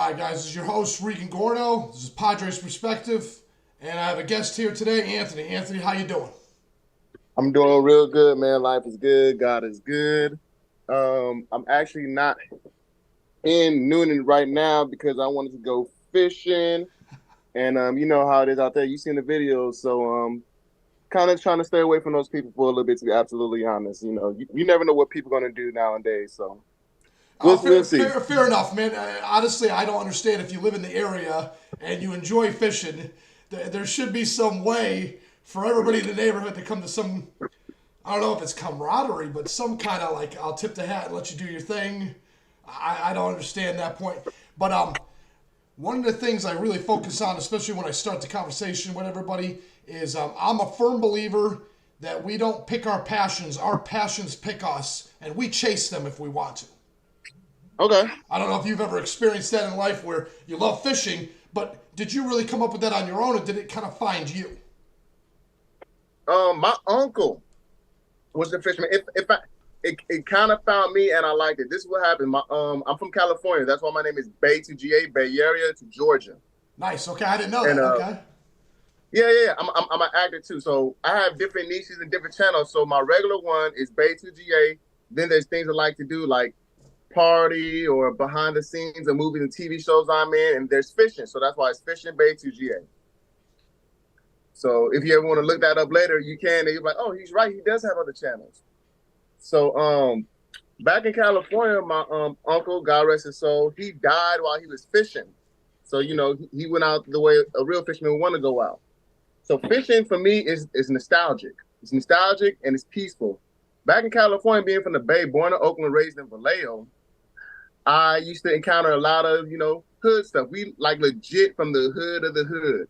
All right, guys, this is your host, Regan Gorno. This is Padres Perspective, and I have a guest here today, Anthony. Anthony, how you doing? I'm doing real good, man. Life is good. God is good. I'm actually not in Noonan right now because I wanted to go fishing, and you know how it is out there. You've seen the videos, so kind of trying to stay away from those people for a little bit. To be absolutely honest, you never know what people are gonna do nowadays. So we'll Fair, see. fair enough, man. Honestly, I don't understand if you live in the area and you enjoy fishing, there should be some way for everybody in the neighborhood to come to some, I don't know if it's camaraderie, but some kind of like, I'll tip the hat and let you do your thing. I don't understand that point. But one of the things I really focus on, especially when I start the conversation with everybody, is I'm a firm believer that we don't pick our passions pick us, and we chase them if we want to. Okay. I don't know if you've ever experienced that in life where you love fishing, but did you really come up with that on your own, or did it kind of find you? My uncle was the fisherman. It kind of found me and I liked it. This is what happened. I'm from California. That's why my name is Bay to GA, Bay Area to Georgia. Nice. Okay, I didn't know And that. Okay. yeah. I'm an actor too. So I have different niches and different channels. So my regular one is Bay to GA. Then there's things I like to do like party or behind the scenes of movies and TV shows I'm in. And there's fishing. So that's why it's Fishing Bay to GA. So if you ever want to look that up later, you can. And you're like, oh, he's right. He does have other channels. So back in California, my uncle, God rest his soul, he died while he was fishing. So, he went out the way a real fisherman would want to go out. So fishing for me is nostalgic. It's nostalgic and it's peaceful. Back in California, being from the Bay, born in Oakland, raised in Vallejo, I used to encounter a lot of, hood stuff. We like legit from the hood of the hood.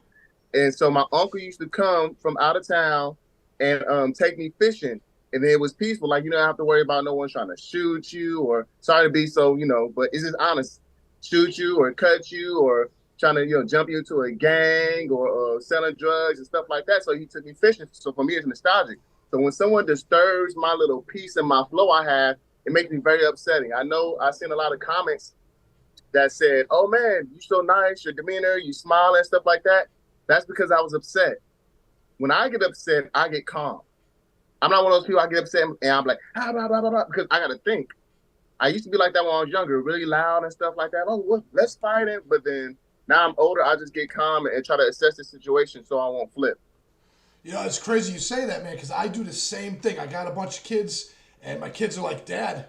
And so my uncle used to come from out of town and take me fishing. And then it was peaceful. Like, you don't have to worry about no one trying to shoot you or sorry to be so, but it's just honest. Shoot you or cut you or trying to, jump you into a gang or selling drugs and stuff like that. So he took me fishing. So for me, it's nostalgic. So when someone disturbs my little peace and my flow I have, it makes me very upsetting. I know I've seen a lot of comments that said, oh, man, you're so nice, your demeanor, you smile and stuff like that. That's because I was upset. When I get upset, I get calm. I'm not one of those people I get upset and I'm like, blah, blah, blah, blah, because I got to think. I used to be like that when I was younger, really loud and stuff like that. Oh, well, let's fight it. But then now I'm older, I just get calm and try to assess the situation so I won't flip. It's crazy you say that, man, because I do the same thing. I got a bunch of kids, and my kids are like, Dad,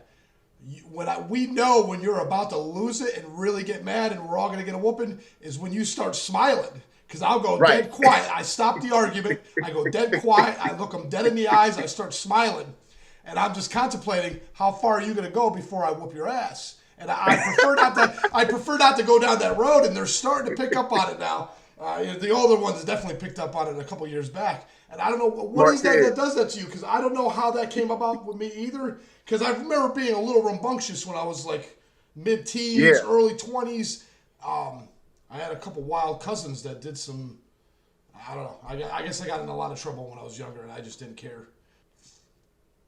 we know when you're about to lose it and really get mad and we're all going to get a whooping is when you start smiling. Because I'll go dead quiet. I stop the argument. I go dead quiet. I look them dead in the eyes. I start smiling. And I'm just contemplating how far are you going to go before I whoop your ass. And I prefer not to go down that road, and they're starting to pick up on it now. The older ones definitely picked up on it a couple years back. And I don't know, what is that does that to you? Because I don't know how that came about with me either. Because I remember being a little rambunctious when I was like mid-teens, early 20s. I had a couple wild cousins that did some, I don't know. I guess I got in a lot of trouble when I was younger, and I just didn't care.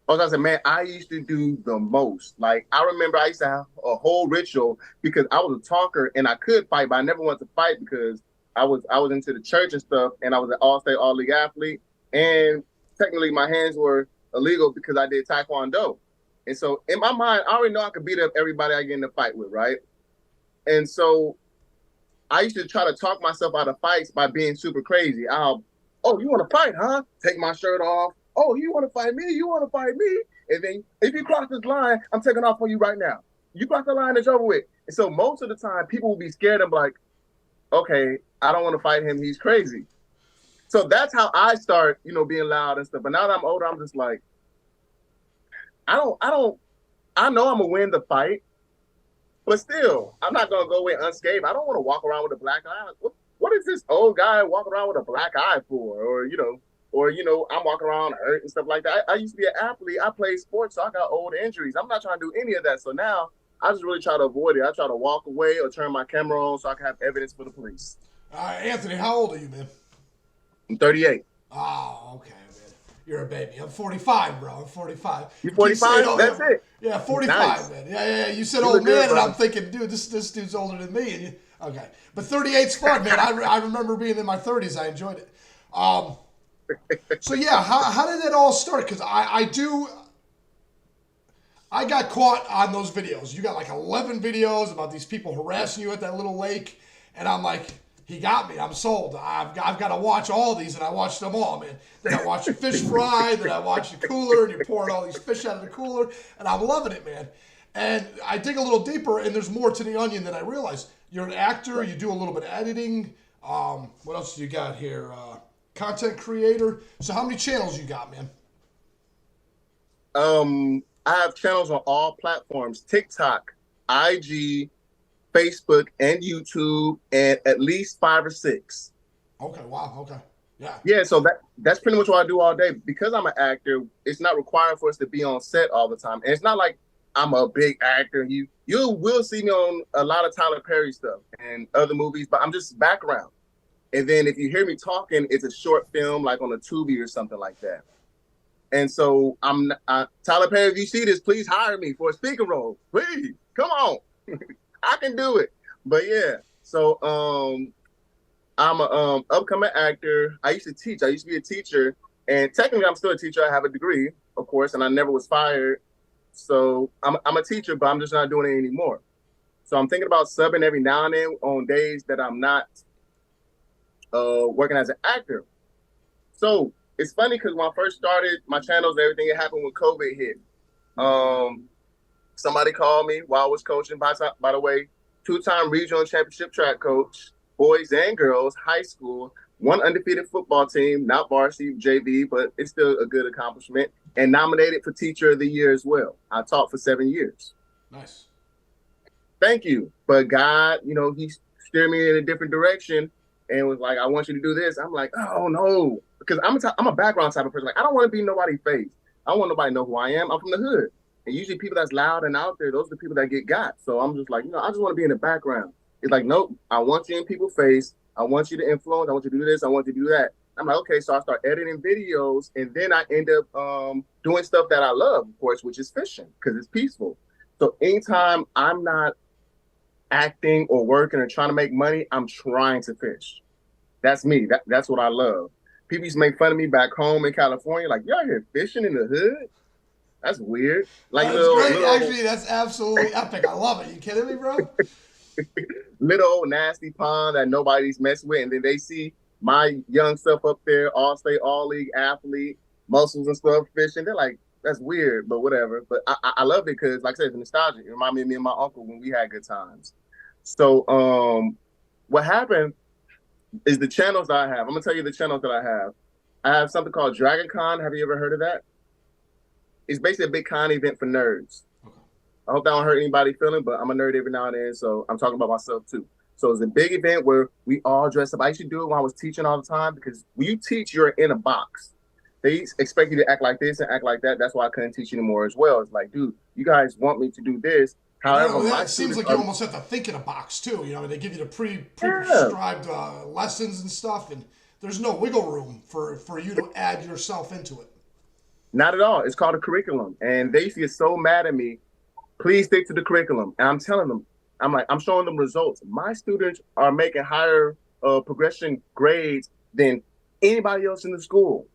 I was gonna say, man, I used to do the most. Like, I remember I used to have a whole ritual because I was a talker and I could fight, but I never wanted to fight because I was into the church and stuff, and I was an all-state, all-league athlete. And technically, my hands were illegal because I did taekwondo. And so, in my mind, I already know I could beat up everybody I get in a fight with, right? And so, I used to try to talk myself out of fights by being super crazy. Oh, you want to fight, huh? Take my shirt off. Oh, you want to fight me? You want to fight me? And then if you cross this line, I'm taking off on you right now. You cross the line, it's over with. And so most of the time, people will be scared and be like, okay, I don't want to fight him. He's crazy. So that's how I start, being loud and stuff. But now that I'm older, I'm just like, I know I'm going to win the fight. But still, I'm not going to go away unscathed. I don't want to walk around with a black eye. What is this old guy walking around with a black eye for? Or, I'm walking around hurt and stuff like that. I used to be an athlete. I played sports, so I got old injuries. I'm not trying to do any of that. So now I just really try to avoid it. I try to walk away or turn my camera on so I can have evidence for the police. Anthony, how old are you, man? I'm 38. Oh, okay, man. You're a baby. I'm 45, bro. I'm 45. You 45? That's it. Yeah, 45, nice. Man. Yeah. You said old man, and I'm thinking, dude, this dude's older than me. And Okay, but 38's fun, man. I remember being in my 30s. I enjoyed it. So yeah, how did it all start? Because I got caught on those videos. You got like 11 videos about these people harassing you at that little lake, and I'm like, he got me. I'm sold. I've got to watch all these, and I watched them all, man. Then I watched the fish fry, then I watched the cooler, and you're pouring all these fish out of the cooler, and I'm loving it, man. And I dig a little deeper, and there's more to the onion than I realized. You're an actor. You do a little bit of editing. What else do you got here? Content creator. So how many channels you got, man? I have channels on all platforms: TikTok, IG, Facebook, and YouTube, and at least 5 or 6. Okay, wow, okay. Yeah. Yeah, so that's pretty much what I do all day. Because I'm an actor, it's not required for us to be on set all the time. And it's not like I'm a big actor. You will see me on a lot of Tyler Perry stuff and other movies, but I'm just background. And then if you hear me talking, it's a short film like on a Tubi or something like that. And so Tyler Perry, if you see this, please hire me for a speaking role. Please, come on. I can do it. But yeah, so I'm a upcoming actor. I used to teach. I used to be a teacher. And technically, I'm still a teacher. I have a degree, of course, and I never was fired. So I'm a teacher, but I'm just not doing it anymore. So I'm thinking about subbing every now and then on days that I'm not working as an actor. So it's funny because when I first started my channels, everything that happened when COVID hit. Somebody called me while I was coaching. By the way, 2-time regional championship track coach, boys and girls, high school, 1 undefeated football team, not varsity, JV, but it's still a good accomplishment, and nominated for Teacher of the Year as well. I taught for 7 years. Nice. Thank you. But God, he steered me in a different direction and was like, I want you to do this. I'm like, oh, no. Because I'm a background type of person. Like, I don't want to be nobody's face. I don't want nobody to know who I am. I'm from the hood. And usually people that's loud and out there, those are the people that get got. So I'm just like, I just want to be in the background. It's like, nope, I want you in people's face. I want you to influence. I want you to do this. I want you to do that. I'm like, okay. So I start editing videos, and then I end up doing stuff that I love, of course, which is fishing because it's peaceful. So anytime I'm not acting or working or trying to make money, I'm trying to fish. That's me. That's what I love. People used to make fun of me back home in California, like, y'all here fishing in the hood? That's weird. Like That's great. Actually, that's absolutely epic. I love it. You kidding me, bro? Little old nasty pond that nobody's messing with, and then they see my young stuff up there, all-state, all-league athlete, muscles and stuff, fishing. They're like, that's weird, but whatever. But I love it because, like I said, it's nostalgic. It reminded me of my uncle when we had good times. So what happened is the channels that I have. I'm going to tell you the channels that I have. I have something called Dragon Con. Have you ever heard of that? It's basically a big con event for nerds. Okay. I hope that don't hurt anybody feeling, but I'm a nerd every now and then, so I'm talking about myself too. So it's a big event where we all dress up. I used to do it when I was teaching all the time because when you teach, you're in a box. They expect you to act like this and act like that. That's why I couldn't teach anymore as well. It's like, dude, you guys want me to do this. However, that seems like you almost have to think in a box too. They give you the pre-prescribed lessons and stuff, and there's no wiggle room for you to add yourself into it. Not at all. It's called a curriculum. And they used to get so mad at me. Please stick to the curriculum. And I'm telling them, I'm showing them results. My students are making higher progression grades than anybody else in the school.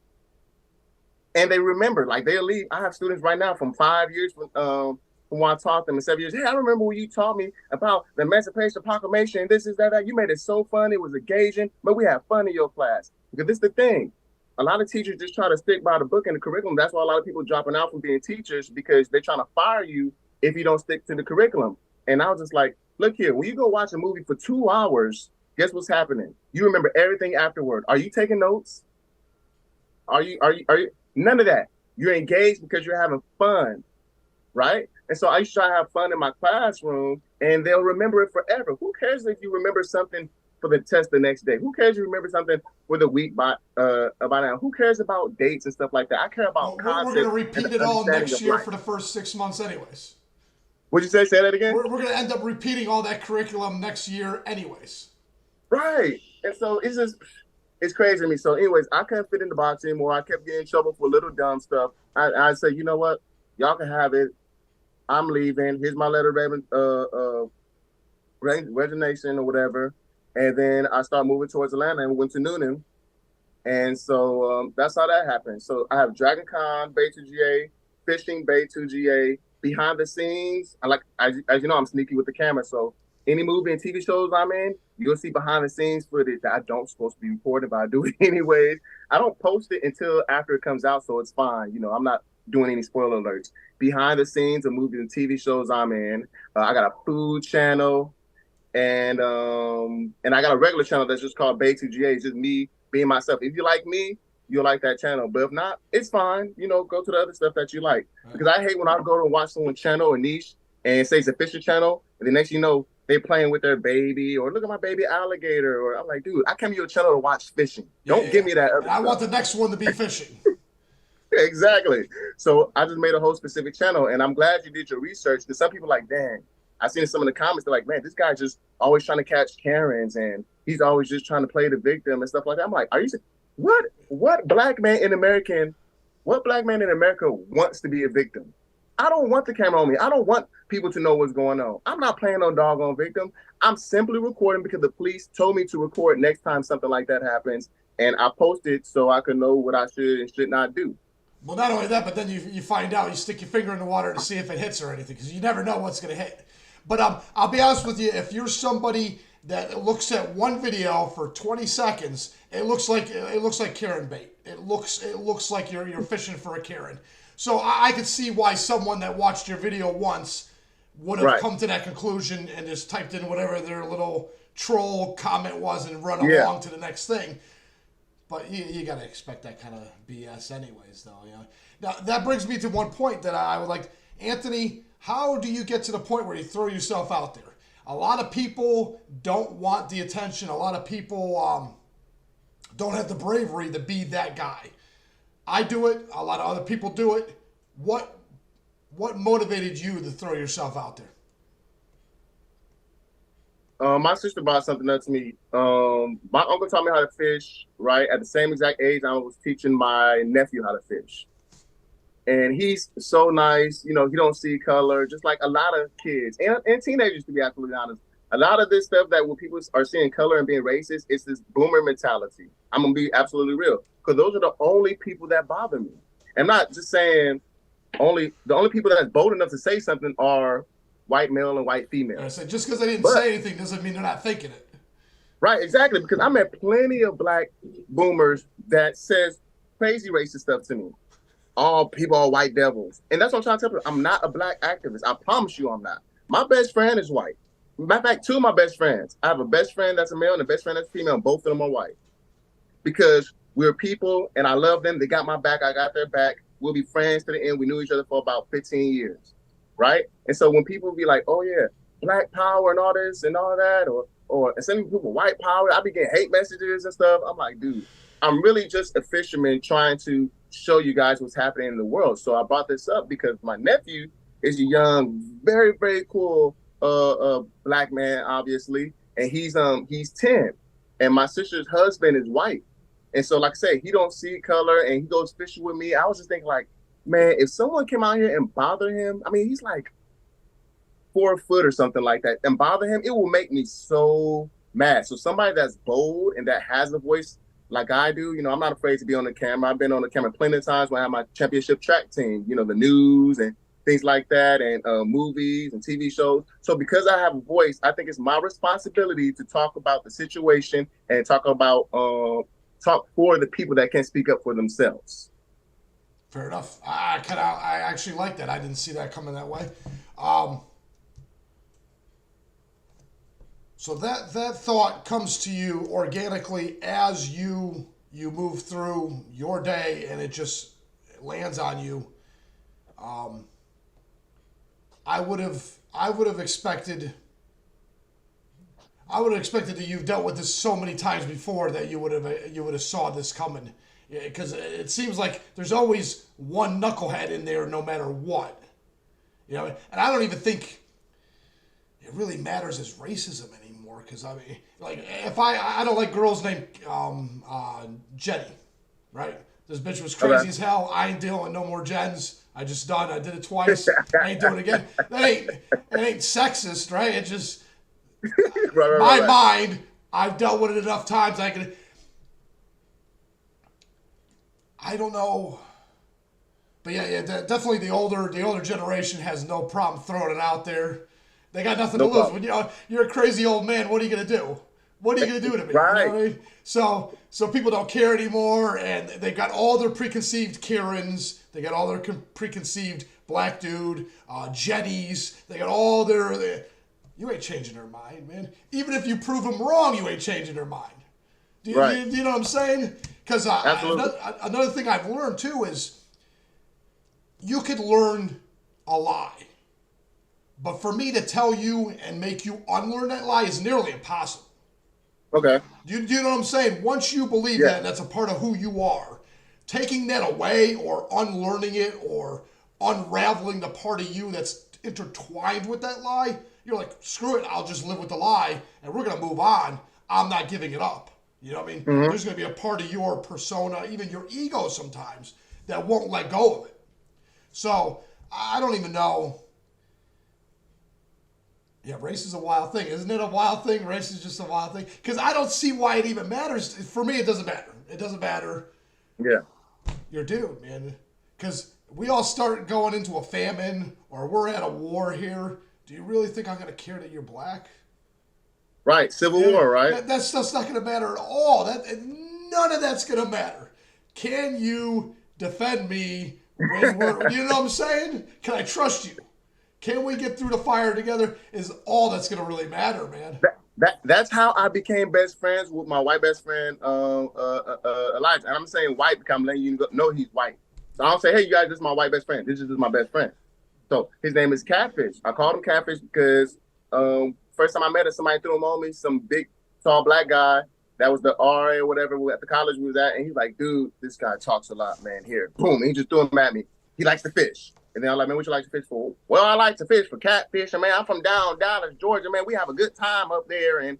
And they remember, like they'll leave. I have students right now from 5 years from when I taught them in 7 years. Hey, I remember when you taught me about the Emancipation Proclamation and this is that. You made it so fun. It was engaging, but we had fun in your class. Because this is the thing. A lot of teachers just try to stick by the book and the curriculum. That's why a lot of people dropping out from being teachers because they're trying to fire you if you don't stick to the curriculum. And I was just like, look here, when you go watch a movie for 2 hours, guess what's happening? You remember everything afterward. Are you taking notes? Are you none of that? You're engaged because you're having fun, right? And so I used to try to have fun in my classroom, and they'll remember it forever. Who cares if you remember something for the test the next day? Who cares if you remember something for the week by now? Who cares about dates and stuff like that? I care about concepts. We're going to repeat it all next year for the first 6 months anyways. What'd you say? Say that again? We're going to end up repeating all that curriculum next year anyways. Right. And so it's crazy to me. So anyways, I couldn't fit in the box anymore. I kept getting in trouble for little dumb stuff. I said, you know what? Y'all can have it. I'm leaving. Here's my letter of graduation or whatever. And then I started moving towards Atlanta and went to Noonan. And so that's how that happened. So I have Dragon Con, Bay 2GA, Fishing, Bay 2GA. Behind the scenes, I like, as you know, I'm sneaky with the camera. So any movie and TV shows I'm in, you'll see behind the scenes footage that I don't supposed to be recording, but I do it anyways. I don't post it until after it comes out, so it's fine. You know, I'm not doing any spoiler alerts. Behind the scenes of movies and TV shows I'm in, I got a food channel, and I got a regular channel that's just called Bay 2GA. It's just me being myself. If you like me, you'll like that channel. But if not, it's fine. You know, go to the other stuff that you like. Because I hate when I go to watch someone's channel or niche and say it's a fishing channel, and the next you know, they playing with their baby, or look at my baby alligator, or I'm like, dude, I came to your channel to watch fishing. Don't give me that other I want the next one to be fishing. Exactly. So I just made a whole specific channel, and I'm glad you did your research, because some people are like, dang, I seen some of the comments, they're like, man, this guy just always trying to catch Karens, and he's always just trying to play the victim and stuff like that. I'm like, are you what black man in America wants to be a victim? I don't want the camera on me. I don't want people to know what's going on. I'm not playing no doggone victim. I'm simply recording because the police told me to record next time something like that happens, and I posted so I could know what I should and should not do. Well, not only that, but then you find out, you stick your finger in the water to see if it hits or anything, because you never know what's going to hit. But I'll be honest with you, if you're somebody that looks at one video for 20 seconds, it looks like Karen bait. It looks like you're fishing for a Karen. So I could see why someone that watched your video once would have come to that conclusion and just typed in whatever their little troll comment was and run along to the next thing. But you got to expect that kind of BS anyways, though. You know? Now, that brings me to one point that I would like. Anthony, how do you get to the point where you throw yourself out there? A lot of people don't want the attention. A lot of people don't have the bravery to be that guy. I do it. A lot of other people do it. What motivated you to throw yourself out there? My sister brought something up to me. My uncle taught me how to fish, right? At the same exact age, I was teaching my nephew how to fish. And he's so nice. You know, he don't see color, just like a lot of kids and teenagers, to be absolutely honest. A lot of this stuff that when people are seeing color and being racist, it's this boomer mentality. I'm going to be absolutely real. Because those are the only people that bother me. I'm not just saying the only people that's bold enough to say something are white male and white female. I said, just because they didn't say anything doesn't mean they're not thinking it. Right, exactly. Because I met plenty of black boomers that says crazy racist stuff to me. All people are white devils. And that's what I'm trying to tell you. I'm not a black activist. I promise you I'm not. My best friend is white. Matter of fact, two of my best friends. I have a best friend that's a male and a best friend that's a female, and both of them are white. Because we're people, and I love them. They got my back. I got their back. We'll be friends to the end. We knew each other for about 15 years, right? And so when people be like, oh, yeah, black power and all this and all that, or some people white power, I be getting hate messages and stuff. I'm like, dude, I'm really just a fisherman trying to show you guys what's happening in the world. So I brought this up because my nephew is a young, very, very cool black man, obviously, and he's 10, and my sister's husband is white. And so, like I say, he don't see color, and he goes fishing with me. I was just thinking, like, man, if someone came out here and bother him, I mean, he's like 4 foot or something like that, and bother him, it will make me so mad. So somebody that's bold and that has a voice like I do, you know, I'm not afraid to be on the camera. I've been on the camera plenty of times when I had my championship track team, you know, the news and things like that, and movies and TV shows. So because I have a voice, I think it's my responsibility to talk about the situation and talk for the people that can't speak up for themselves. Fair enough. I actually like that. I didn't see that coming that way. So that thought comes to you organically as you move through your day, and it lands on you. I would have expected that you've dealt with this so many times before that you would have saw this coming, because it seems like there's always one knucklehead in there no matter what, you know. And I don't even think it really matters as racism anymore, because I mean, like, if I don't like girls named Jenny, right? This bitch was crazy as hell. I ain't dealing with no more Jens. I did it twice. I ain't doing it again. It ain't sexist, right? It just, My right. mind, I've dealt with it enough times. I don't know. But yeah, definitely the older generation has no problem throwing it out there. They got nothing to No lose. problem. When you're a crazy old man, what are you gonna do? What are you gonna do to me? You know Right. what I mean? So people don't care anymore, and they got all their preconceived Karens. They got all their preconceived black dude, Jetties. They got all you ain't changing their mind, man. Even if you prove them wrong, you ain't changing their mind. Right. Do you know what I'm saying? Because Absolutely. another thing I've learned too is you could learn a lie. But for me to tell you and make you unlearn that lie is nearly impossible. Okay. Do you know what I'm saying? Once you believe Yeah. that and that's a part of who you are, taking that away or unlearning it or unraveling the part of you that's intertwined with that lie, you're like, screw it, I'll just live with the lie and we're going to move on. I'm not giving it up. You know what I mean? Hmm. There's going to be a part of your persona, even your ego sometimes, that won't let go of it. So I don't even know. Yeah, race is a wild thing. Isn't it a wild thing? Race is just a wild thing. Because I don't see why it even matters. For me, it doesn't matter. It doesn't matter. Yeah. You're dude, man. Because we all start going into a famine or we're at a war here. Do you really think I'm going to care that you're black? Right. Civil Yeah, War, right? that stuff's not going to matter at all. None of that's going to matter. Can you defend me when we're, you know what I'm saying? Can I trust you? Can we get through the fire together? Is all that's going to really matter, man. That's how I became best friends with my white best friend, Elijah. And I'm saying white because I'm letting you know he's white. So I don't say, hey, you guys, this is my white best friend. This is just my best friend. So his name is Catfish. I called him Catfish because first time I met him, somebody threw him on me, some big, tall black guy. That was the RA or whatever at the college we was at. And he's like, dude, this guy talks a lot, man. Here, boom. And he just threw him at me. He likes to fish. And then I'm like, man, what you like to fish for? Well, I like to fish for catfish. And man, I'm from down Dallas, Georgia. Man, we have a good time up there. And,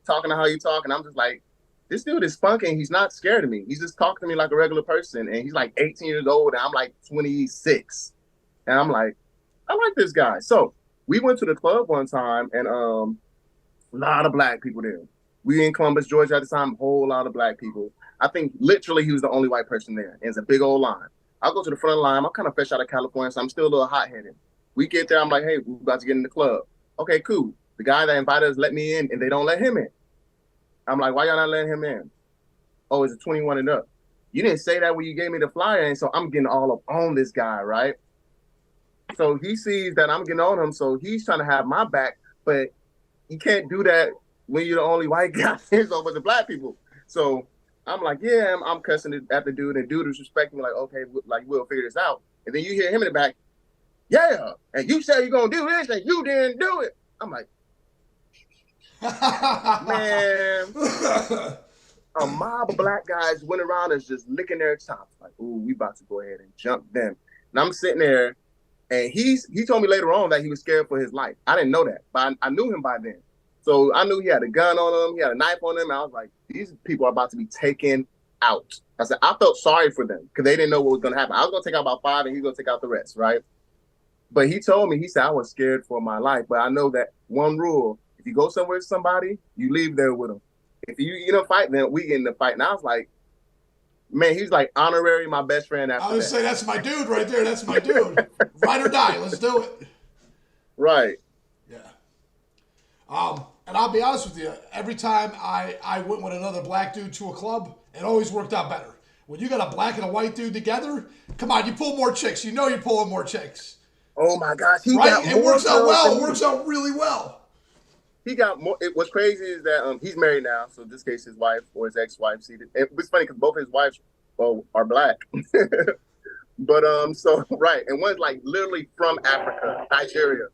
talking to how you talk. And I'm just like, this dude is funky. He's not scared of me. He's just talking to me like a regular person. And he's like 18 years old. And I'm like 26. And I'm like, I like this guy. So we went to the club one time and a lot of black people there. We in Columbus, Georgia at the time, a whole lot of black people. I think literally he was the only white person there. And it's a big old line. I'll go to the front of the line. I'm kind of fresh out of California, so I'm still a little hot-headed. We get there. I'm like, hey, we're about to get in the club. Okay, cool. The guy that invited us let me in, and they don't let him in. I'm like, why y'all not letting him in? Oh, it's a 21 and up. You didn't say that when you gave me the flyer, and so I'm getting all up on this guy, right? So he sees that I'm getting on him, so he's trying to have my back, but you can't do that when you're the only white guy. There's a bunch of black people. So I'm like, yeah, I'm cussing at the dude, and dude is respecting me, like, okay, like we'll figure this out. And then you hear him in the back, yeah, and you said you're gonna do this, and you didn't do it. I'm like, man, a mob of black guys went around us just licking their chops, like, ooh, we about to go ahead and jump them. And I'm sitting there, and he told me later on that he was scared for his life. I didn't know that, but I knew him by then. So I knew he had a gun on him, he had a knife on him, and I was like, these people are about to be taken out. I said, I felt sorry for them because they didn't know what was going to happen. I was going to take out about 5, and he's going to take out the rest, right? But he told me, he said, I was scared for my life, but I know that one rule, if you go somewhere with somebody, you leave there with them. If you fight, then we get in the fight. And I was like, man, he's like honorary my best friend after I would say that's my dude right there. That's my dude. Ride or die. Let's do it. Right. Yeah. And I'll be honest with you, every time I went with another black dude to a club, it always worked out better. When you got a black and a white dude together, come on, you pull more chicks. You know you're pulling more chicks. Oh my gosh, he right? got It more works out girls well. than It me. works out really well. He got more. What's crazy is that he's married now, so in this case, his wife or his ex-wife. It's funny because both his wives are black, but so right, and one's like literally from Africa, Nigeria,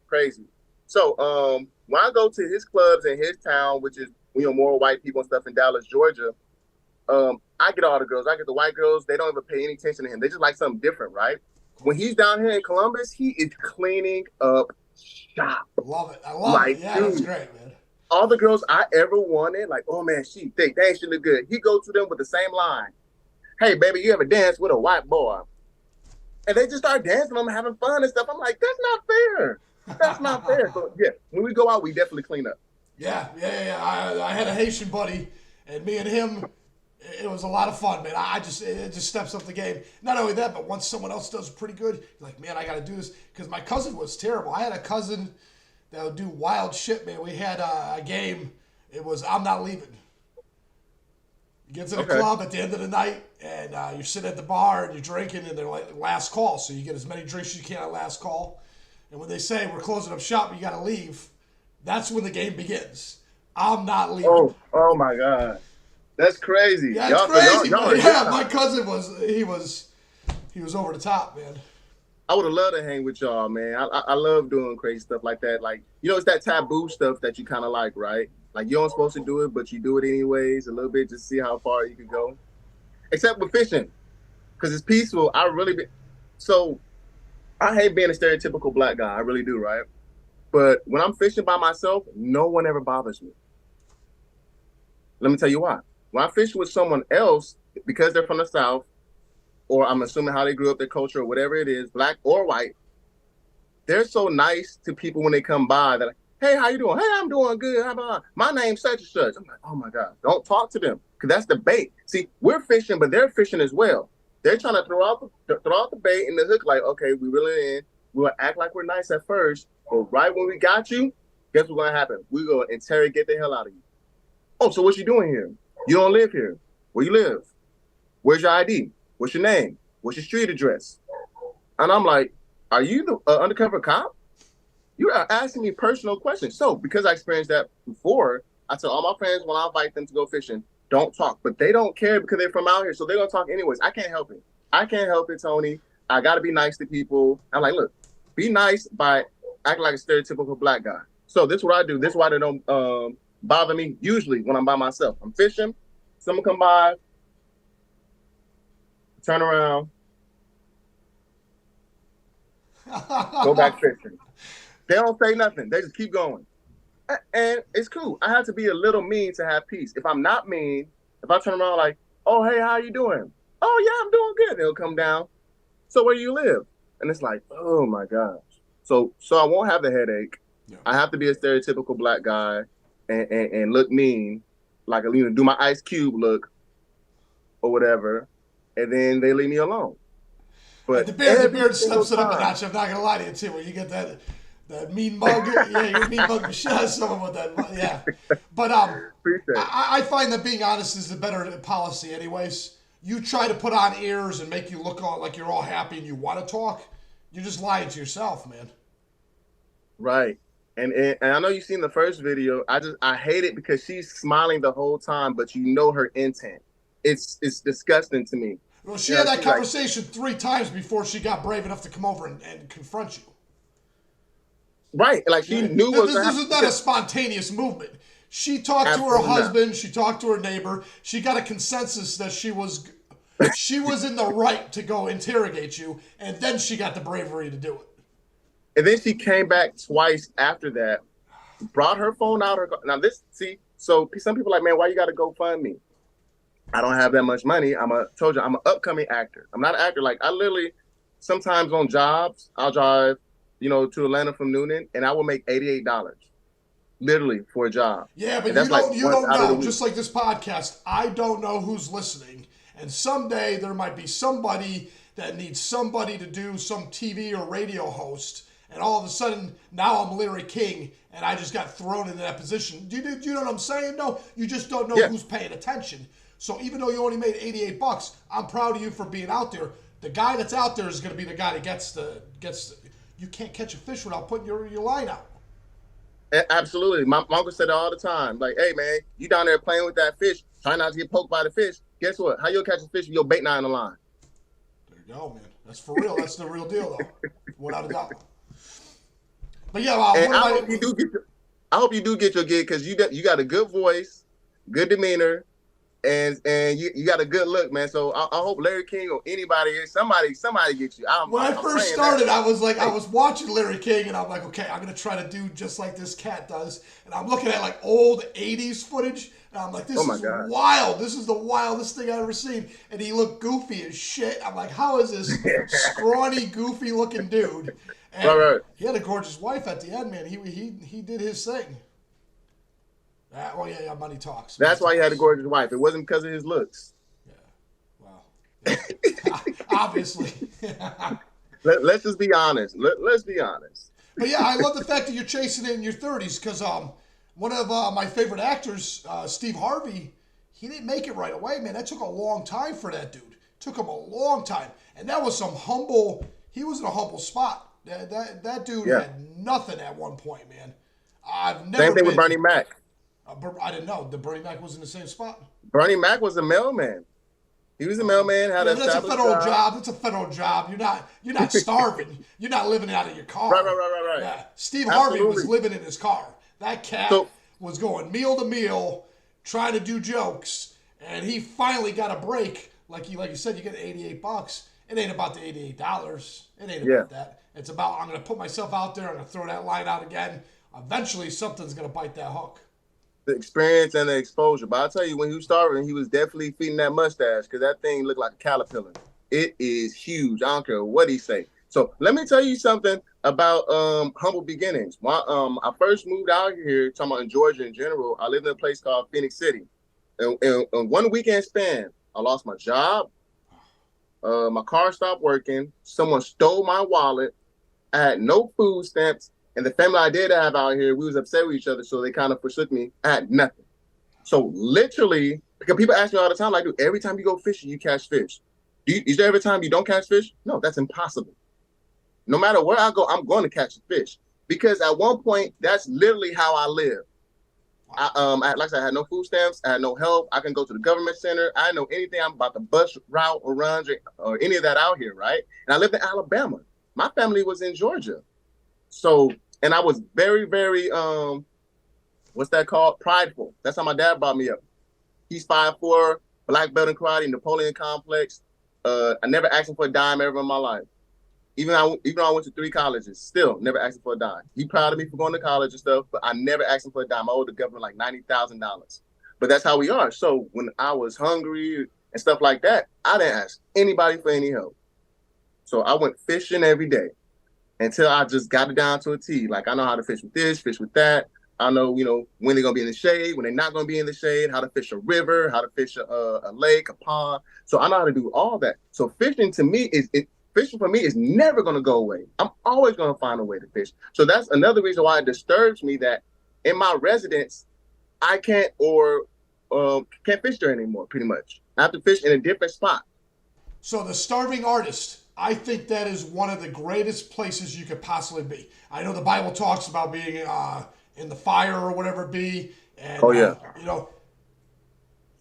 crazy. So when I go to his clubs in his town, which is more white people and stuff in Dallas, Georgia, I get all the girls. I get the white girls. They don't even pay any attention to him. They just like something different, right? When he's down here in Columbus, he is cleaning up shop. Love it. I love it. Yeah, that's great, man. All the girls I ever wanted, like, oh man, she thick, dang, she look good. He goes to them with the same line. Hey, baby, you ever dance with a white boy? And they just start dancing, I'm having fun and stuff. I'm like, that's not fair. That's not fair. So yeah, when we go out, we definitely clean up. Yeah. I had a Haitian buddy, and me and him, it was a lot of fun, man. It just steps up the game. Not only that, but once someone else does pretty good, you're like, man, I got to do this. Because my cousin was terrible. I had a cousin that would do wild shit, man. We had a game. It was I'm not leaving. You get to the club at the end of the night, and you're sitting at the bar and you're drinking, and they're like last call. So you get as many drinks as you can at last call. And when they say we're closing up shop, you got to leave. That's when the game begins. I'm not leaving. Oh my God. That's crazy. Yeah, it's crazy. My cousin was over the top, man. I would have loved to hang with y'all, man. I love doing crazy stuff like that. Like, it's that taboo stuff that you kind of like, right? Like, you aren't supposed to do it, but you do it anyways, a little bit, just see how far you can go. Except with fishing, because it's peaceful. So I hate being a stereotypical black guy. I really do, right? But when I'm fishing by myself, no one ever bothers me. Let me tell you why. When I fish with someone else, because they're from the South, or I'm assuming how they grew up, their culture, or whatever it is, black or white, they're so nice to people when they come by. They're like, hey, how you doing? Hey, I'm doing good. How about my name's such and such? I'm like, oh my God, don't talk to them, because that's the bait. See, we're fishing, but they're fishing as well. They're trying to throw out the bait and the hook, like, okay, we really in. We'll act like we're nice at first, but right when we got you, guess what's going to happen? We're going to interrogate the hell out of you. Oh, so what you doing here? You don't live here. Where you live? Where's your ID? What's your name? What's your street address? And I'm like, are you the undercover cop? You are asking me personal questions. So because I experienced that before, I tell all my friends when I invite them to go fishing, don't talk. But they don't care because they're from out here, so they're going to talk anyways. I can't help it, Tony. I got to be nice to people. I'm like, look, be nice by acting like a stereotypical black guy. So this is what I do. This is why they don't bother me usually when I'm by myself. I'm fishing. Someone come by, turn around, go back fishing. They don't say nothing. They just keep going. And it's cool. I have to be a little mean to have peace. If I'm not mean, if I turn around like, oh, hey, how you doing? Oh, yeah, I'm doing good. They'll come down. So where do you live? And it's like, oh, my gosh. So I won't have the headache. Yeah. I have to be a stereotypical black guy and look mean, like, do my Ice Cube look or whatever, and then they leave me alone. But the beard steps it up a notch. I'm not going to lie to you, too, when you get that mean mug. Yeah, you're a mean mug. Someone with that. Yeah. But I find that being honest is the better policy anyways. You try to put on airs and make you look like you're all happy and you want to talk. You're just lying to yourself, man. Right. And I know you've seen the first video. I hate it because she's smiling the whole time, but you know her intent. It's disgusting to me. Well, she had that conversation 3 times before she got brave enough to come over and confront you. Right. Like she knew this is not a spontaneous movement. She talked to her husband. She talked to her neighbor. She got a consensus that she was in the right to go interrogate you, and then she got the bravery to do it. And then she came back twice after that, brought her phone out. So some people are like, man, why you got to GoFundMe? I don't have that much money. told you, I'm an upcoming actor. I'm not an actor. Like I literally, sometimes on jobs, I'll drive, to Atlanta from Noonan, and I will make $88, literally for a job. Yeah, but you don't know. Just like this podcast, I don't know who's listening, and someday there might be somebody that needs somebody to do some TV or radio host. And all of a sudden, now I'm Larry King, and I just got thrown into that position. Do you know what I'm saying? No, you just don't know who's paying attention. So even though you only made $88, I'm proud of you for being out there. The guy that's out there is going to be the guy that gets the. You can't catch a fish without putting your line out. Absolutely. My uncle said it all the time. Like, hey, man, you down there playing with that fish, trying not to get poked by the fish. Guess what? How you'll catch a fish with your bait not in the line? There you go, man. That's for real. That's the real deal, though. Without a doubt. But yeah, I hope you do get your gig because you got a good voice, good demeanor, and you got a good look, man. So I hope Larry King or anybody, somebody gets you. When I first started, I was watching Larry King, and I'm like, okay, I'm gonna try to do just like this cat does. And I'm looking at like old '80s footage, And I'm like, Oh this my is God. wild. This is the wildest thing I've ever seen. And he looked goofy as shit. I'm like, how is this scrawny, goofy looking dude? Right, And right. he had a gorgeous wife at the end, man. He did his thing. Oh yeah, money talks. Money That's why he had a talks. gorgeous wife. It wasn't because of his looks. Yeah. Wow. Yeah. Obviously. Let's just be honest. Let's be honest. But yeah, I love the fact that you're chasing it in your 30s because one of my favorite actors, Steve Harvey, he didn't make it right away, man. That took a long time for that dude. Took him a long time, and that was some humble. He was in a humble spot. That dude Yeah. had nothing at one point, man. I've never Same thing been. with Bernie Mac. I didn't know the Bernie Mac was in the same spot. Bernie Mac was a mailman. He was a mailman. Had Yeah, an but that's a established federal job. That's a federal job. You're not starving. You're not living out of your car. Right. Yeah. Steve Harvey was Absolutely. living in his car. That cat So- was going meal to meal, trying to do jokes, and he finally got a break. Like you said, you get $88. It ain't about the $88. It ain't about that. It's about I'm gonna put myself out there. I'm gonna throw that line out again. Eventually, something's gonna bite that hook. The experience and the exposure. But I'll tell you, when he was starving, he was definitely feeding that mustache because that thing looked like a caterpillar. It is huge. I don't care what he say. So let me tell you something about humble beginnings. When I first moved out here, talking about in Georgia in general, I lived in a place called Phoenix City. And in one weekend span, I lost my job. My car stopped working. Someone stole my wallet. I had no food stamps. And the family I did have out here, we was upset with each other, so they kind of forsook me. I had nothing. So literally, because people ask me all the time, like, dude, every time you go fishing, you catch fish. Is there every time you don't catch fish? No, that's impossible. No matter where I go, I'm going to catch a fish. Because at one point, that's literally how I live. Like I said, I had no food stamps. I had no help. I can go to the government center. I didn't know anything about the bus route or runs or any of that out here, right? And I lived in Alabama. My family was in Georgia. So, and I was very, very, what's that called? Prideful. That's how my dad brought me up. He's 5'4", black belt in karate, Napoleon complex. I never asked him for a dime ever in my life. Even though I went to 3 colleges, still never asked him for a dime. He proud of me for going to college and stuff, but I never asked him for a dime. I owed the government like $90,000. But that's how we are. So when I was hungry and stuff like that, I didn't ask anybody for any help. So I went fishing every day until I just got it down to a T. Like I know how to fish with this, fish with that. I know, when they're going to be in the shade, when they're not going to be in the shade, how to fish a river, how to fish a lake, a pond. So I know how to do all that. So fishing to me fishing for me is never going to go away. I'm always going to find a way to fish. So that's another reason why it disturbs me that in my residence, I can't fish there anymore, pretty much. I have to fish in a different spot. So the starving artist, I think that is one of the greatest places you could possibly be. I know the Bible talks about being in the fire or whatever it be. And,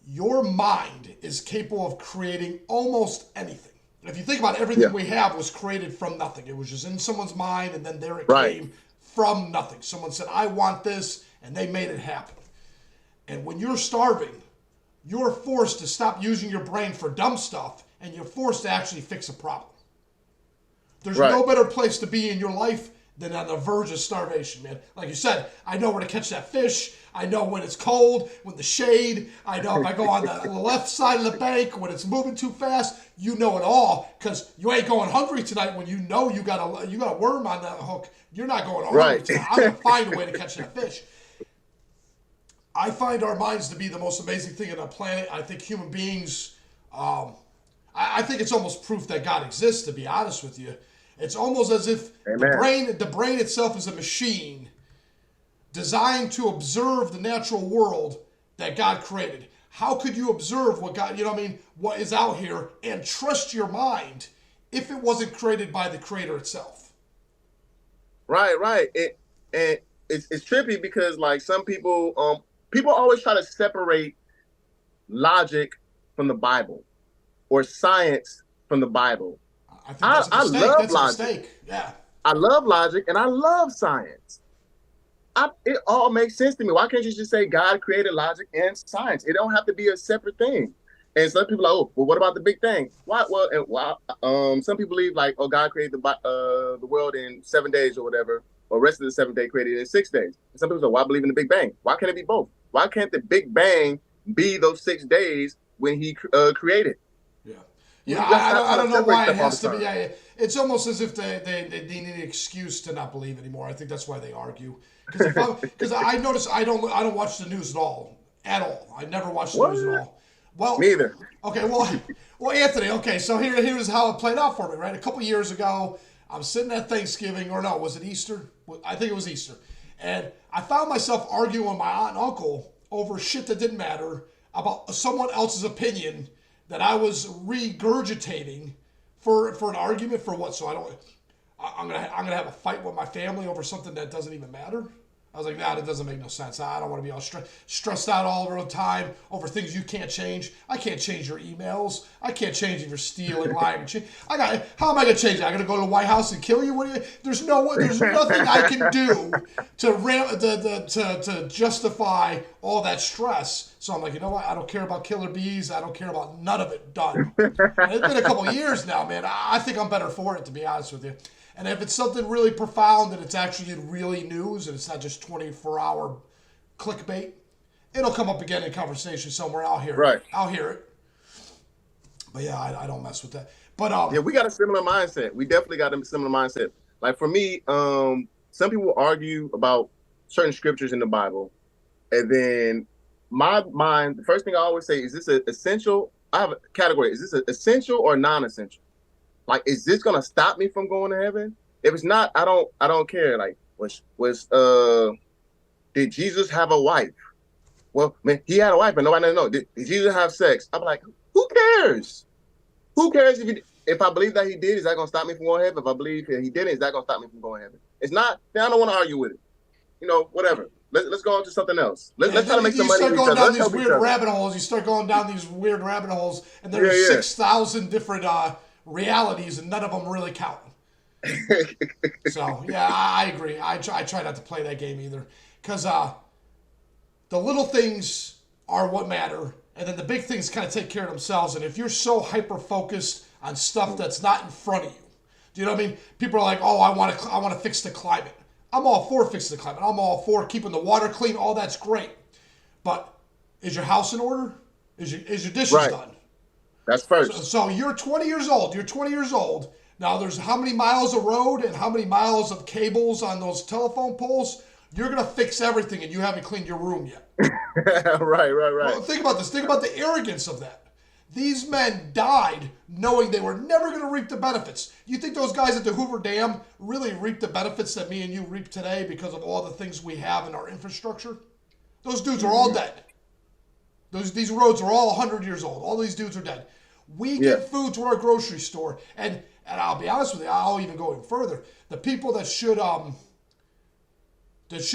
your mind is capable of creating almost anything. If you think about it, everything we have was created from nothing. It was just in someone's mind, and then there it came from nothing. Someone said, I want this, and they made it happen. And when you're starving, you're forced to stop using your brain for dumb stuff, and you're forced to actually fix a problem. There's no better place to be in your life than on the verge of starvation, man. Like you said, I know where to catch that fish. I know when it's cold, when the shade. I know if I go on the left side of the bank, when it's moving too fast. You know it all because you ain't going hungry tonight when you know you got a worm on that hook. You're not going hungry tonight. I'm going to find a way to catch that fish. I find our minds to be the most amazing thing on the planet. I think human beings, I think it's almost proof that God exists, to be honest with you. It's almost as if the brain itself is a machine designed to observe the natural world that God created. How could you observe what God, what is out here and trust your mind if it wasn't created by the creator itself? Right. It's trippy because like some people always try to separate logic from the Bible or science from the Bible. I think that's a mistake. Love that's logic. A mistake. Yeah. I love logic and I love science. It all makes sense to me. Why can't you just say God created logic and science? It don't have to be a separate thing. And some people are like, oh, well, what about the Big Bang? Why? Well, and some people believe like, oh, God created the world in 7 days or whatever, or rest of the 7th day created in 6 days. And some people say, well, I believe in the Big Bang. Why can't it be both? Why can't the Big Bang be those 6 days when he created. Yeah. We Yeah, just have I to don't know separate why it stuff all has the to be. time. It's almost as if they need an excuse to not believe anymore. I think that's why they argue. Because I notice I don't watch the news at all. I never watch the What? news at all. Me Well, either. okay, well, Anthony. Okay, so here's how it played out for me. Right, a couple years ago, I'm sitting at Thanksgiving, or no, was it Easter? I think it was Easter, and I found myself arguing with my aunt and uncle over shit that didn't matter about someone else's opinion that I was regurgitating for an argument for what? So I'm gonna have a fight with my family over something that doesn't even matter. I was like, nah, that doesn't make no sense. I don't want to be all stressed out all the time over things you can't change. I can't change your emails. I can't change if you're stealing, lying. How am I gonna change it? I gotta go to the White House and kill you? There's nothing I can do to justify all that stress. So I'm like, you know what? I don't care about killer bees. I don't care about none of it. Done. And it's been a couple years now, man. I think I'm better for it, to be honest with you. And if it's something really profound and it's actually really news and it's not just 24-hour clickbait, it'll come up again in conversation somewhere. I'll hear Right. it. I'll hear it. But yeah, I don't mess with that. But Yeah, we got a similar mindset. We definitely got a similar mindset. Like for me, some people argue about certain scriptures in the Bible, and then my mind, the first thing I always say is, this essential? I have a category. Is this essential or non-essential? Like, is this gonna stop me from going to heaven? If it's not, I don't care. Like, did Jesus have a wife? Well, man, he had a wife, but nobody knows. Did Jesus have sex? I'm like, who cares? Who cares if I believe that he did? Is that gonna stop me from going to heaven? If I believe he didn't, is that gonna stop me from going to heaven? It's not. Then I don't want to argue with it. Whatever. Let's go on to something else. Let's try to make some money. You start going down these weird rabbit rabbit holes. You start going down these weird rabbit holes, and there's 6,000 different realities, and none of them really count. So yeah, I agree. I try not to play that game either, because the little things are what matter, and then the big things kind of take care of themselves. And if you're so hyper focused on stuff that's not in front of you, do you know what I mean? People are like, "Oh, I want to fix the climate." I'm all for fixing the climate. I'm all for keeping the water clean. All that's great, but is your house in order? Is your dishes done? That's first. So you're 20 years old. You're 20 years old. Now there's how many miles of road and how many miles of cables on those telephone poles? You're going to fix everything and you haven't cleaned your room yet. Right. Well, think about this. Think about the arrogance of that. These men died knowing they were never going to reap the benefits. You think those guys at the Hoover Dam really reap the benefits that me and you reap today because of all the things we have in our infrastructure? Those dudes are all dead. These roads are all 100 years old. All these dudes are dead. We get food to our grocery store, and I'll be honest with you, I'll even go even further. The people that should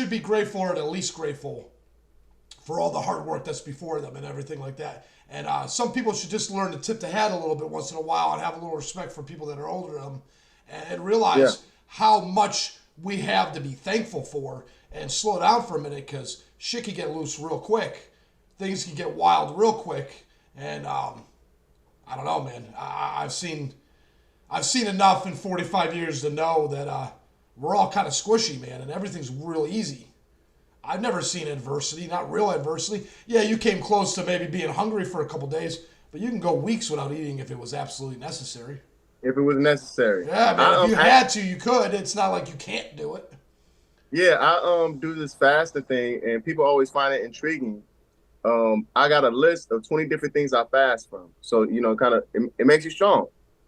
be grateful are the least grateful for all the hard work that's before them and everything like that. And some people should just learn to tip the hat a little bit once in a while and have a little respect for people that are older than them, and realize how much we have to be thankful for, and slow down for a minute, because shit can get loose real quick. Things can get wild real quick, and I don't know, man. I've seen enough in 45 years to know that we're all kind of squishy, man, and everything's real easy. I've never seen adversity, not real adversity. Yeah, you came close to maybe being hungry for a couple days, but you can go weeks without eating if it was absolutely necessary. If it was necessary. Yeah, man. If you had to, you could. It's not like you can't do it. Yeah, I do this fasting thing, and people always find it intriguing. I got a list of 20 different things I fast from. So, kind of, it makes you strong.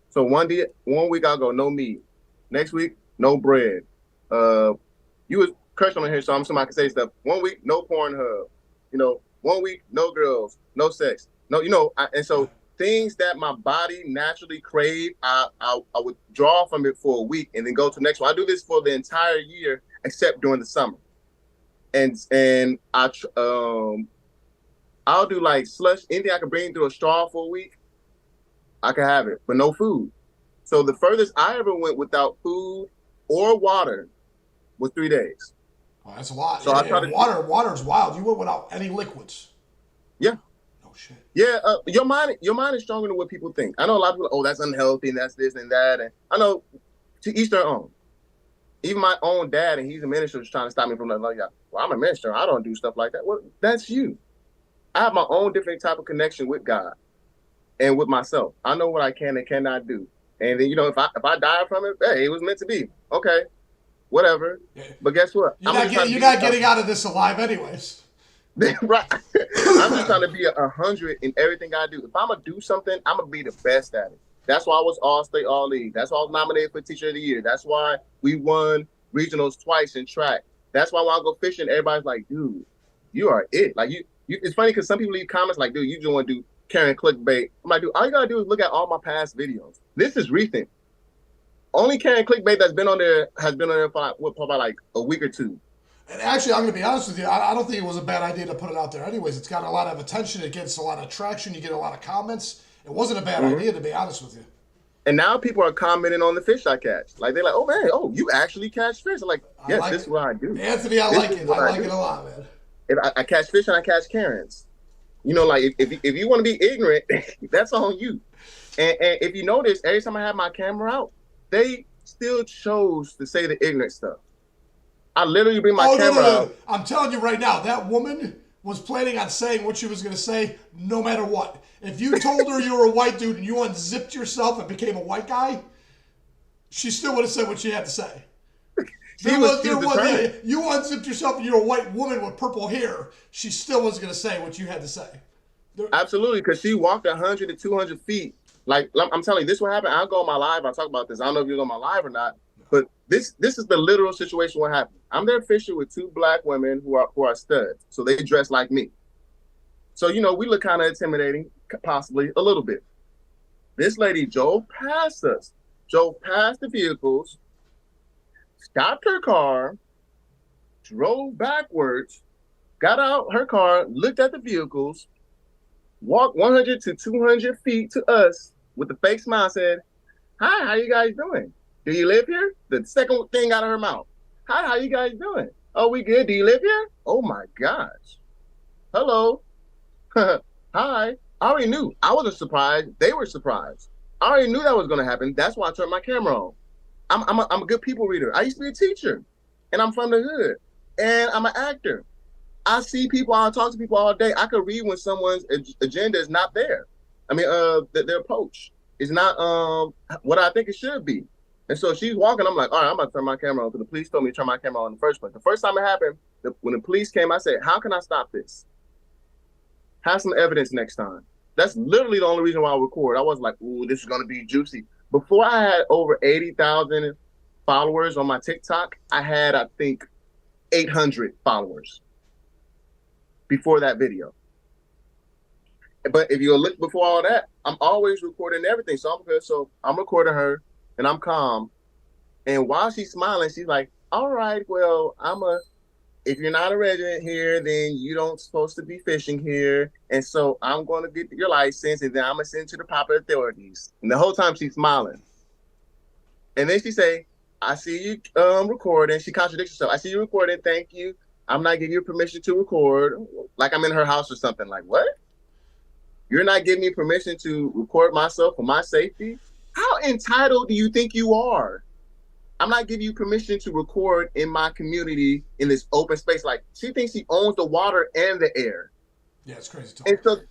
So one week I'll go no meat. Next week, no bread. You was cursed on here, so I'm assuming I can say stuff. 1 week, no Pornhub. 1 week, no girls, no sex. No, and so things that my body naturally crave, I withdraw from it for a week and then go to the next one. I do this for the entire year, except during the summer. And I'll do like slush, anything I can bring through a straw for a week, I can have it, but no food. So the furthest I ever went without food or water was 3 days. Oh, that's a lot. So Water's wild. You went without any liquids. Yeah. No shit. Yeah, your mind is stronger than what people think. I know a lot of people, oh, that's unhealthy and that's this and that. And I know, to each their own. Even my own dad, and he's a minister, is trying to stop me from that. Like, well, I'm a minister. I don't do stuff like that. Well, that's you. I have my own different type of connection with God and with myself. I know what I can and cannot do. And then, if I die from it, hey, it was meant to be. Okay, whatever. Yeah. But guess what? You're not getting out of this alive anyways. Right. I'm just trying to be 100 in everything I do. If I'm gonna do something, I'm gonna be the best at it. That's why I was All-State, All-League. That's why I was nominated for Teacher of the Year. That's why we won regionals twice in track. That's why when I go fishing, everybody's like, dude, you are it. Like you it's funny because some people leave comments like, dude, you just want to do carrying clickbait. I'm like, dude, all you gotta do is look at all my past videos. This is recent. Only carrying clickbait that's been on there has been on there for probably like a week or two. And actually, I'm going to be honest with you. I don't think it was a bad idea to put it out there anyways. It's got a lot of attention. It gets a lot of traction. You get a lot of comments. It wasn't a bad idea, to be honest with you. And now people are commenting on the fish I catch. Like, they're like, oh, man, you actually catch fish. I'm like, yes, this is what I do. Anthony, I like it. I like it a lot, man. If I catch fish and I catch Karens. Like, if you want to be ignorant, that's on you. And if you notice, every time I have my camera out, they still chose to say the ignorant stuff. I literally bring my camera out. I'm telling you right now, that woman was planning on saying what she was going to say no matter what. If you told her you were a white dude and you unzipped yourself and became a white guy, she still would have said what she had to say. You unzipped yourself and you're a white woman with purple hair, she still was going to say what you had to say. Absolutely, because she walked 100 to 200 feet. Like, I'm telling you, this is what happened. I'll go on my live. I'll talk about this. I don't know if you're on my live or not. But this is the literal situation what happened. I'm there fishing with two black women who are studs. So they dress like me. So, we look kind of intimidating, possibly a little bit. This lady drove past us, drove past the vehicles, stopped her car, drove backwards, got out her car, looked at the vehicles, walked 100 to 200 feet to us with a fake smile, said, "Hi, how you guys doing? Do you live here?" The second thing out of her mouth. "Hi, how you guys doing? Oh, we good. Do you live here?" Oh my gosh. Hello. Hi. I already knew. I wasn't surprised. They were surprised. I already knew that was going to happen. That's why I turned my camera on. I'm a good people reader. I used to be a teacher, and I'm from the hood, and I'm an actor. I see people. I talk to people all day. I could read when someone's agenda is not there. I mean, their approach is not what I think it should be. And so she's walking. I'm like, all right, I'm about to turn my camera on because the police told me to turn my camera on in the first place. The first time it happened, when the police came, I said, how can I stop this? Have some evidence next time. That's literally the only reason why I record. I was like, ooh, this is going to be juicy. Before I had over 80,000 followers on my TikTok, I had, I think, 800 followers before that video. But if you look before all that, I'm always recording everything. So I'm good. So I'm recording her. And I'm calm. And while she's smiling, she's like, all right, well, if you're not a resident here, then you don't supposed to be fishing here. And so I'm going to get your license and then I'm going to send it to the proper authorities. And the whole time she's smiling. And then she say, I see you recording. She contradicts herself. I see you recording. Thank you. I'm not giving you permission to record. Like I'm in her house or something. Like, what? You're not giving me permission to record myself for my safety? How entitled do you think you are? I'm not giving you permission to record in my community in this open space. Like, she thinks she owns the water and the air. Yeah, it's crazy talk. And so,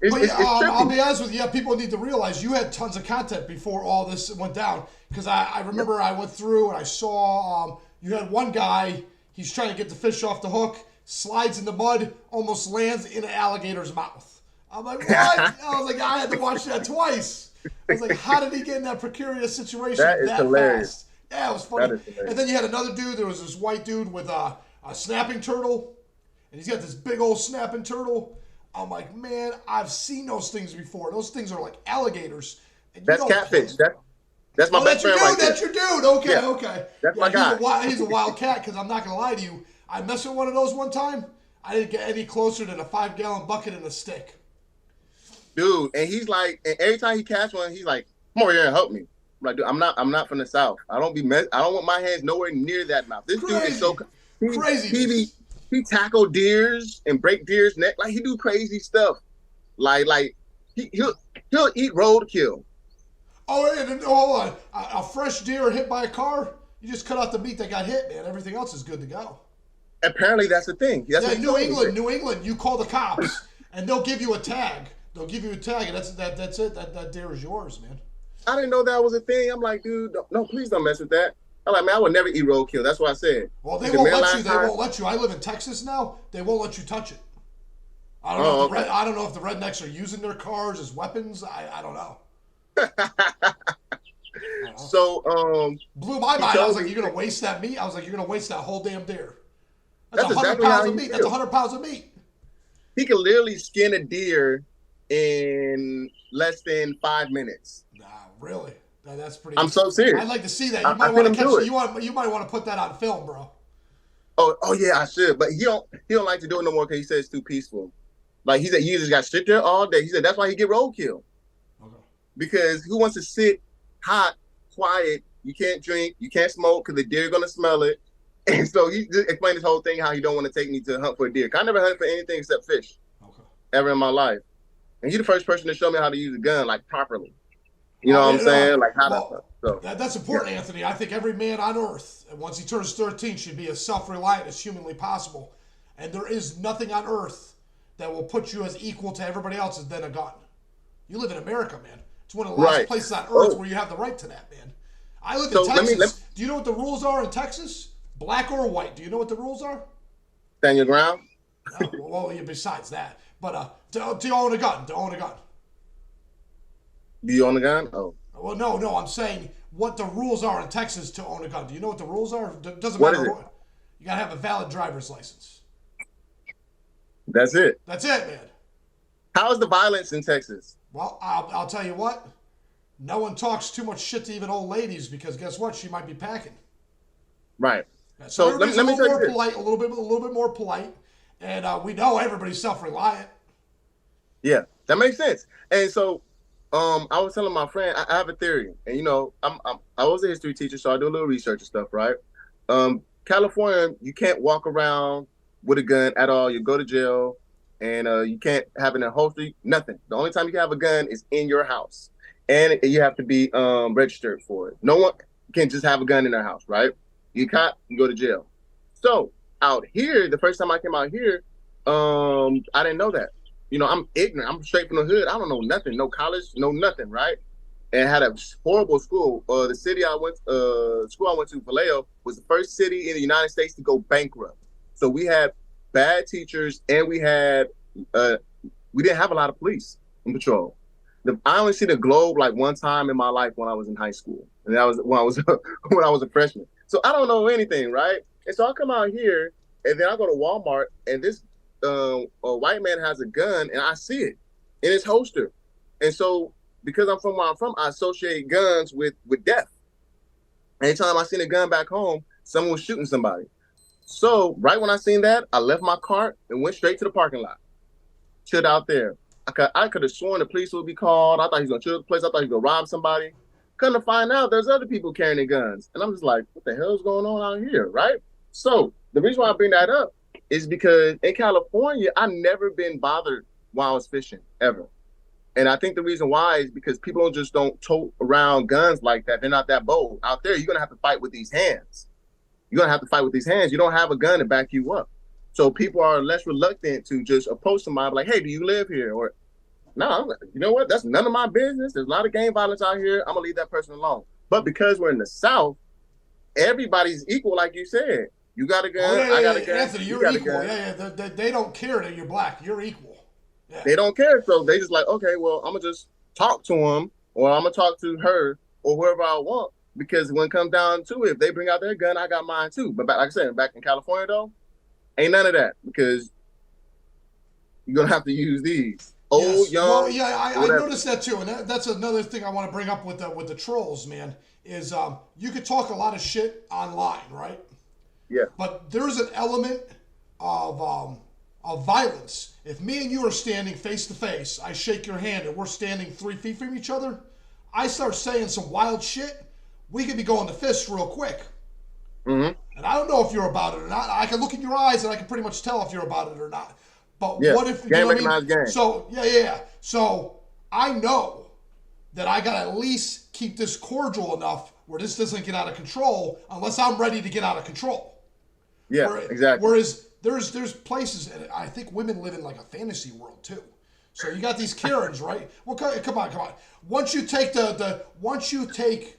I'll be honest with you. Yeah, people need to realize you had tons of content before all this went down. Because I remember I went through and I saw you had one guy, he's trying to get the fish off the hook, slides in the mud, almost lands in an alligator's mouth. I'm like, what? I was like, I had to watch that twice. I was like, how did he get in that precarious situation that hilarious. Fast? Yeah, it was funny. And then you had another dude. There was this white dude with a snapping turtle, and he's got this big old snapping turtle. I'm like, man, I've seen those things before. Those things are like alligators. And that's catfish. That's my best friend right there. That's your dude. Okay, yeah. Okay. That's my guy. He's a wild cat because I'm not going to lie to you. I messed with one of those one time. I didn't get any closer than a 5-gallon bucket and a stick. Dude, and he's like, and every time he catch one, he's like, come over here and help me. I'm like, dude, I'm not from the South. I don't want my hands nowhere near that mouth. This dude is so crazy. He tackle deers and break deers' neck. Like, he do crazy stuff. Like he'll eat roadkill. Oh, and hold on. A fresh deer hit by a car, you just cut out the meat that got hit, man. Everything else is good to go. Apparently, that's the thing. That's what he told me. New England, you call the cops and they'll give you a tag. They'll give you a tag, and that's it. That deer is yours, man. I didn't know that was a thing. I'm like, dude, no, please don't mess with that. I'm like, man, I would never eat roadkill. That's what I said. Well, they won't let you. They won't let you. I live in Texas now. They won't let you touch it. I don't know if the rednecks are using their cars as weapons. I don't know. So, blew my mind. I was like, you're gonna waste that meat? I was like, you're gonna waste that whole damn deer. That's 100 exactly pounds of meat. That's 100 pounds of meat. He can literally skin a deer in less than 5 minutes. Nah, really? That's pretty. I'm so serious. I'd like to see that. You might want to catch it. You might want to put that on film, bro. Oh yeah, I should. But he don't like to do it no more because he said it's too peaceful. Like he said, you just got to sit there all day. He said that's why he get roadkill. Okay. Because who wants to sit hot, quiet? You can't drink, you can't smoke because the deer gonna smell it. And so he just explained this whole thing how he don't want to take me to hunt for a deer. I never hunted for anything except fish, ever in my life. And you're the first person to show me how to use a gun like properly. You know what I'm saying? Like how that's important, yeah. Anthony. I think every man on earth, once he turns 13, should be as self-reliant as humanly possible. And there is nothing on earth that will put you as equal to everybody else than a gun. You live in America, man. It's one of the last places on earth where you have the right to that, man. I live in Texas. Do you know what the rules are in Texas? Black or white? Do you know what the rules are? Stand your ground? Well, besides that. But to own a gun. To own a gun. Do you own a gun? Oh. Well, no. I'm saying what the rules are in Texas to own a gun. Do you know what the rules are? Doesn't matter. What is it? You got to have a valid driver's license. That's it? That's it, man. How is the violence in Texas? Well, I'll tell you what. No one talks too much shit to even old ladies because guess what? She might be packing. Right. So let me tell you polite, a little bit more polite, and we know everybody's self-reliant. Yeah, that makes sense. And so, I was telling my friend I have a theory, and you know, I was a history teacher, so I do a little research and stuff, right? California, you can't walk around with a gun at all. You go to jail, and you can't have it in a holster. Nothing. The only time you can have a gun is in your house, and you have to be registered for it. No one can just have a gun in their house, right? You caught, you go to jail. So out here, the first time I came out here, I didn't know that. You know, I'm ignorant. I'm straight from the hood. I don't know nothing. No college, no nothing, right? And had a horrible school. The city I went, school I went to, Vallejo, was the first city in the United States to go bankrupt. So we had bad teachers, and we didn't have a lot of police in patrol. I only see the globe like one time in my life when I was in high school, and that was when I was a freshman. So I don't know anything, right? And so I come out here, and then I go to Walmart, and this a white man has a gun, and I see it in his holster. And so because I'm from where I'm from, I associate guns with death. Anytime I seen a gun back home, someone was shooting somebody. So right when I seen that, I left my cart and went straight to the parking lot. Chilled out there. I could have sworn the police would be called. I thought he was going to chill the place. I thought he was going to rob somebody. Couldn't find out there's other people carrying their guns. And I'm just like, what the hell is going on out here, right? So the reason why I bring that up is because in California, I've never been bothered while I was fishing, ever. And I think the reason why is because people don't tote around guns like that. They're not that bold. Out there, you're going to have to fight with these hands. You're going to have to fight with these hands. You don't have a gun to back you up. So people are less reluctant to just approach somebody like, hey, do you live here? Or, no, you know what? That's none of my business. There's a lot of gang violence out here. I'm going to leave that person alone. But because we're in the South, everybody's equal, like you said. You got a gun, I got a gun. Anthony, you're equal. They don't care that you're black. You're equal. Yeah. They don't care. So they just like, okay, well, I'm going to just talk to him, or I'm going to talk to her, or whoever I want. Because when it comes down to it, if they bring out their gun, I got mine too. But like I said, back in California, though, ain't none of that, because you're going to have to use these. Old, young. Well, yeah, I noticed that too. And that's another thing I want to bring up with the trolls, man, is you could talk a lot of shit online, right? Yeah. But there's an element of violence. If me and you are standing face to face, I shake your hand and we're standing 3 feet from each other, I start saying some wild shit, we could be going to fist real quick. Mm-hmm. And I don't know if you're about it or not. I can look in your eyes and I can pretty much tell if you're about it or not. But what if, you know what I mean? Game. So, yeah. So I know that I got to at least keep this cordial enough where this doesn't get out of control unless I'm ready to get out of control. Yeah, exactly. Whereas there's places, and I think women live in like a fantasy world too. So you got these Karens, right? Well, come on. Once you take once you take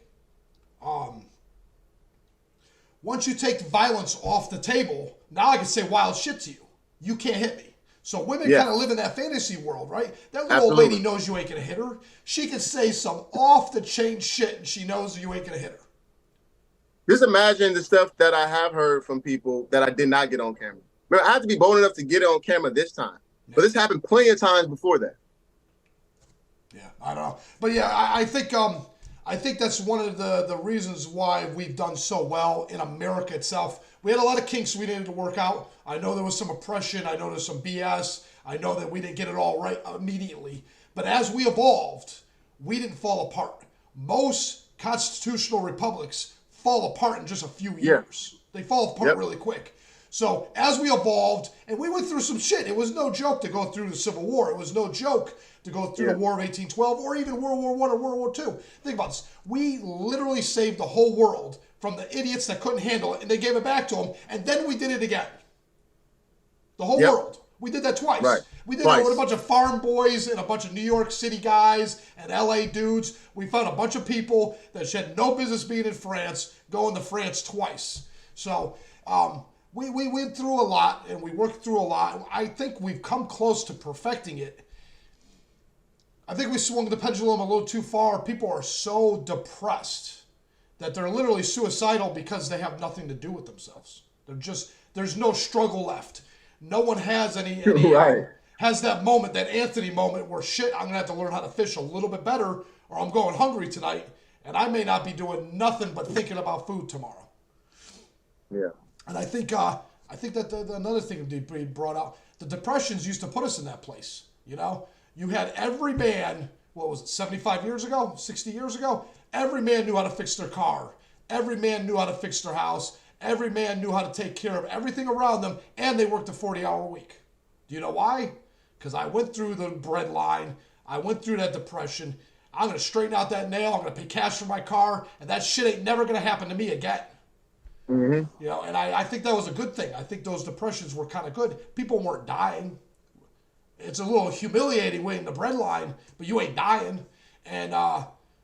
the violence off the table, now I can say wild shit to you. You can't hit me. So women Yeah, kind of live in that fantasy world, right? That little old lady absolutely. knows you ain't gonna hit her. She can say some off the chain shit, and she knows you ain't gonna hit her. Just imagine the stuff that I have heard from people that I did not get on camera. Remember, I had to be bold enough to get it on camera this time, Yeah. but this happened plenty of times before that. Yeah, I don't know, but yeah, I think that's one of the reasons why we've done so well in America itself. We had a lot of kinks we needed to work out. I know there was some oppression. I know there's some BS. I know that we didn't get it all right immediately. But as we evolved, we didn't fall apart. Most constitutional republics fall apart in just a few Yeah. years. They fall apart Yep. really quick. So as we evolved, and we went through some shit. It was no joke to go through the Civil War. It was no joke to go through the War of 1812 or even World War I or World War II. Think about this. We literally saved the whole world from the idiots that couldn't handle it, and they gave it back to them, and then we did it again. The whole Yep. world. We did that twice. Right. We did Twice. it with a bunch of farm boys and a bunch of New York City guys and LA dudes. We found a bunch of people that had no business being in France, going to France twice. So we went through a lot and we worked through a lot. I think we've come close to perfecting it. I think we swung the pendulum a little too far. People are so depressed that they're literally suicidal because they have nothing to do with themselves. There's no struggle left. No one has any Right. has that moment, that Anthony moment where shit, I'm gonna have to learn how to fish a little bit better, or I'm going hungry tonight, and I may not be doing nothing but thinking about food tomorrow. Yeah. And I think that another thing to be brought out, the depressions used to put us in that place. You know, you had every man, what was it, 75 years ago, 60 years ago? Every man knew how to fix their car. Every man knew how to fix their house. Every man knew how to take care of everything around them, and they worked a 40-hour week. Do you know why? Because I went through the bread line. I went through that depression. I'm going to straighten out that nail. I'm going to pay cash for my car, and that shit ain't never going to happen to me again. Mm-hmm. You know, and I think that was a good thing. I think those depressions were kind of good. People weren't dying. It's a little humiliating waiting the bread line, but you ain't dying. And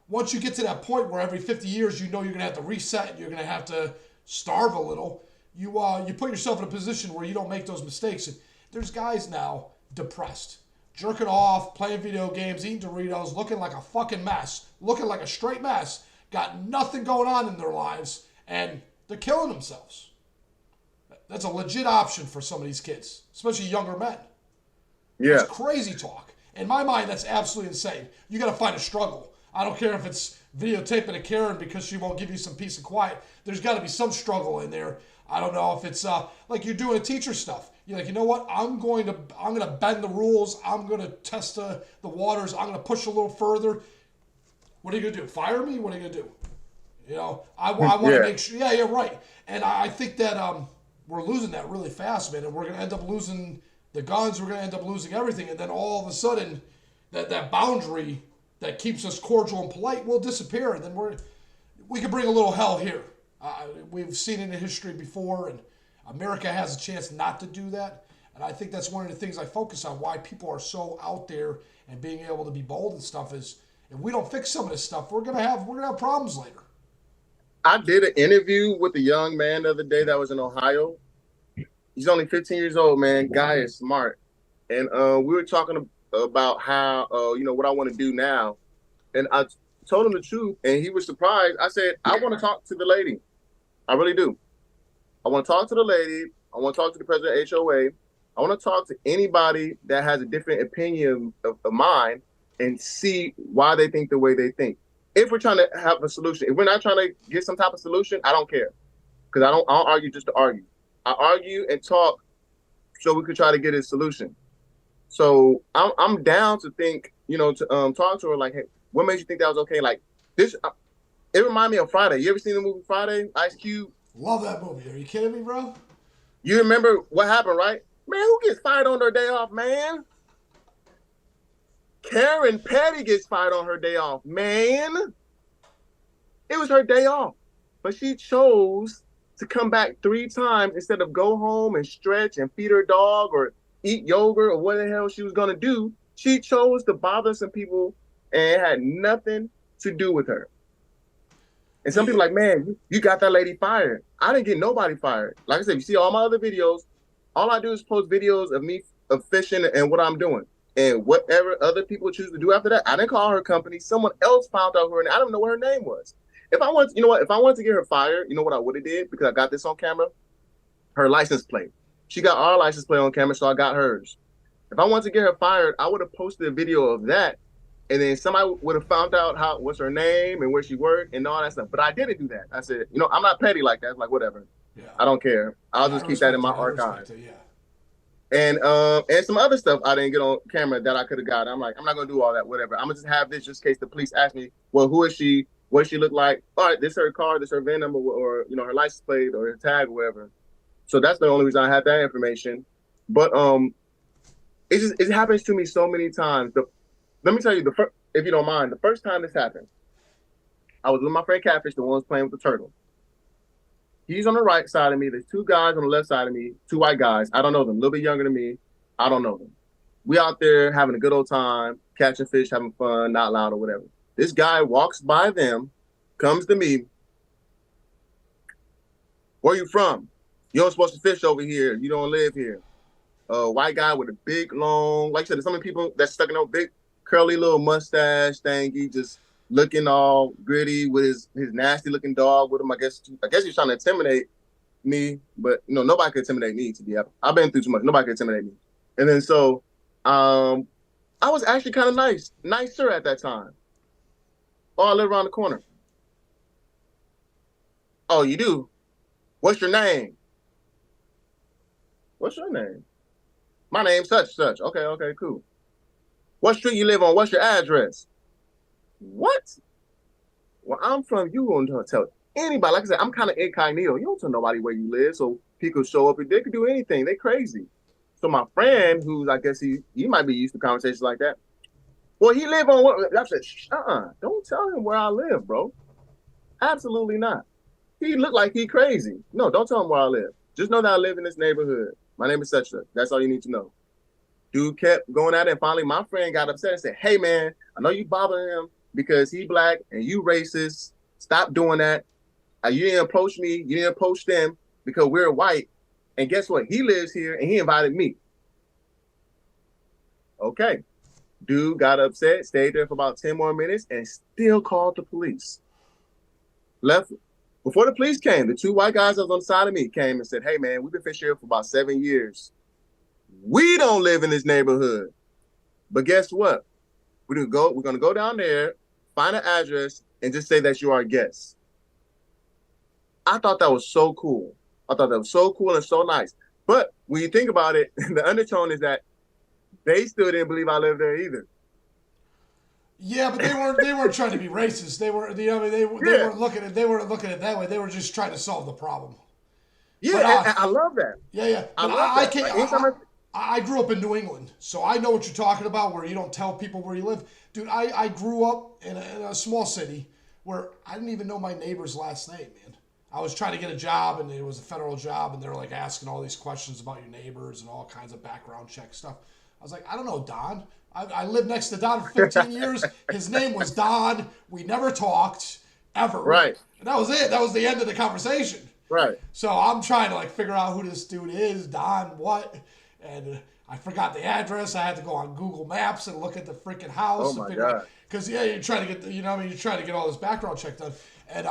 once you get to that point where every 50 years you know you're going to have to reset and you're going to have to starve a little, you put yourself in a position where you don't make those mistakes. And there's guys now depressed, jerking off, playing video games, eating Doritos, looking like a fucking mess, looking like a straight mess, got nothing going on in their lives, and they're killing themselves. That's a legit option for some of these kids, especially younger men. Yeah. It's crazy talk. In my mind, that's absolutely insane. You got to find a struggle. I don't care if it's videotaping a Karen because she won't give you some peace and quiet. There's got to be some struggle in there. I don't know if it's like you're doing teacher stuff. You're like, you know what? I'm going to bend the rules. I'm going to test the waters. I'm going to push a little further. What are you going to do? Fire me? What are you going to do? You know, I want to make sure. Yeah, you're right. And I think that we're losing that really fast, man. And we're going to end up losing the guns. We're going to end up losing everything. And then all of a sudden, that boundary that keeps us cordial and polite will disappear. And then we can bring a little hell here. We've seen it in history before, and America has a chance not to do that. And I think that's one of the things I focus on, why people are so out there and being able to be bold and stuff is, if we don't fix some of this stuff, we're gonna have problems later. I did an interview with a young man the other day that was in Ohio. He's only 15 years old, man. Guy is smart. And we were talking about how, what I want to do now. And I told him the truth, and he was surprised. I said, I want to talk to the lady. I really do. I want to talk to the lady. I want to talk to the president of HOA. I want to talk to anybody that has a different opinion of mine and see why they think the way they think. If we're trying to have a solution, if we're not trying to get some type of solution, I don't care. Because I don't argue just to argue. I argue and talk so we could try to get a solution. So I'm down to think, to talk to her like, hey, what makes you think that was okay? Like this, it reminded me of Friday. You ever seen the movie Friday? Ice Cube. Love that movie. Are you kidding me, bro? You remember what happened, right? Man, who gets fired on their day off, man? Karen Petty gets fired on her day off, man. It was her day off, but she chose to come back 3 times instead of go home and stretch and feed her dog or eat yogurt or what the hell she was going to do. She chose to bother some people and it had nothing to do with her. And some people like, man, you got that lady fired. I didn't get nobody fired. Like I said, you see all my other videos, all I do is post videos of me of fishing and what I'm doing. And whatever other people choose to do after that, I didn't call her company. Someone else found out her name. I don't know what her name was. If I wanted, you know what? If I wanted to get her fired, you know what I would have did? Because I got this on camera? Her license plate. She got our license plate on camera, so I got hers. If I wanted to get her fired, I would have posted a video of that. And then somebody would have found out what's her name and where she worked and all that stuff. But I didn't do that. I said, I'm not petty like that. It's like, whatever. Yeah. I don't care. I'll just keep that in my archive. And some other stuff I didn't get on camera that I could have got. I'm like, I'm not going to do all that, whatever. I'm going to just have this just in case the police ask me, well, who is she? What does she look like? All right, this is her car, this is her VIN number, or, her license plate or her tag or whatever. So that's the only reason I had that information. But it happens to me so many times. Let me tell you, if you don't mind, the first time this happened, I was with my friend Catfish, the one who's playing with the turtle. He's on the right side of me. There's 2 guys on the left side of me, 2 white guys. I don't know them. A little bit younger than me. I don't know them. We out there having a good old time, catching fish, having fun, not loud or whatever. This guy walks by them, comes to me. Where you from? You don't supposed to fish over here. You don't live here. White guy with a big, long, like I said, there's so many people that's stuck in a big, curly little mustache thingy, just looking all gritty with his nasty looking dog with him. I guess he's trying to intimidate me, but nobody could intimidate me. I've been through too much. Nobody could intimidate me. And then so, I was actually kind of nicer at that time. Oh, I live around the corner. Oh, you do? What's your name? What's your name? My name's such. Okay, cool. What street you live on? What's your address? What? Well, I'm from, you going to tell anybody. Like I said, I'm kind of incognito. You don't tell nobody where you live, so people show up and they could do anything. They crazy. So my friend, who's, I guess he might be used to conversations like that. Well, he live on what? I said, don't tell him where I live, bro. Absolutely not. He look like he crazy. No, don't tell him where I live. Just know that I live in this neighborhood. My name is such. That's all you need to know. Dude kept going at it, and finally my friend got upset and said, hey, man, I know you bothering him because he black and you racist. Stop doing that. You didn't approach me. You didn't approach them because we're white. And guess what? He lives here and he invited me. Okay. Dude got upset, stayed there for about 10 more minutes and still called the police. Left. Before the police came, the 2 white guys that was on the side of me came and said, hey, man, we've been fishing here for about 7 years. We don't live in this neighborhood. But guess what? We're going to go down there, find an address, and just say that you are a guest. I thought that was so cool. I thought that was so cool and so nice. But when you think about it, the undertone is that they still didn't believe I lived there either. Yeah, but they weren't trying to be racist. They weren't looking at it that way. They were just trying to solve the problem. Yeah, and I love that. Yeah. I grew up in New England, so I know what you're talking about, where you don't tell people where you live. Dude, I grew up in a small city where I didn't even know my neighbor's last name, man. I was trying to get a job, and it was a federal job, and they were like asking all these questions about your neighbors and all kinds of background check stuff. I was like, I don't know Don. I lived next to Don for 15 years. His name was Don. We never talked, ever. Right. And that was it. That was the end of the conversation. Right. So I'm trying to figure out who this dude is, Don what, and I forgot the address. I had to go on Google Maps and look at the freaking house. Oh my God. Because you're trying to get, you're trying to get all this background check done, and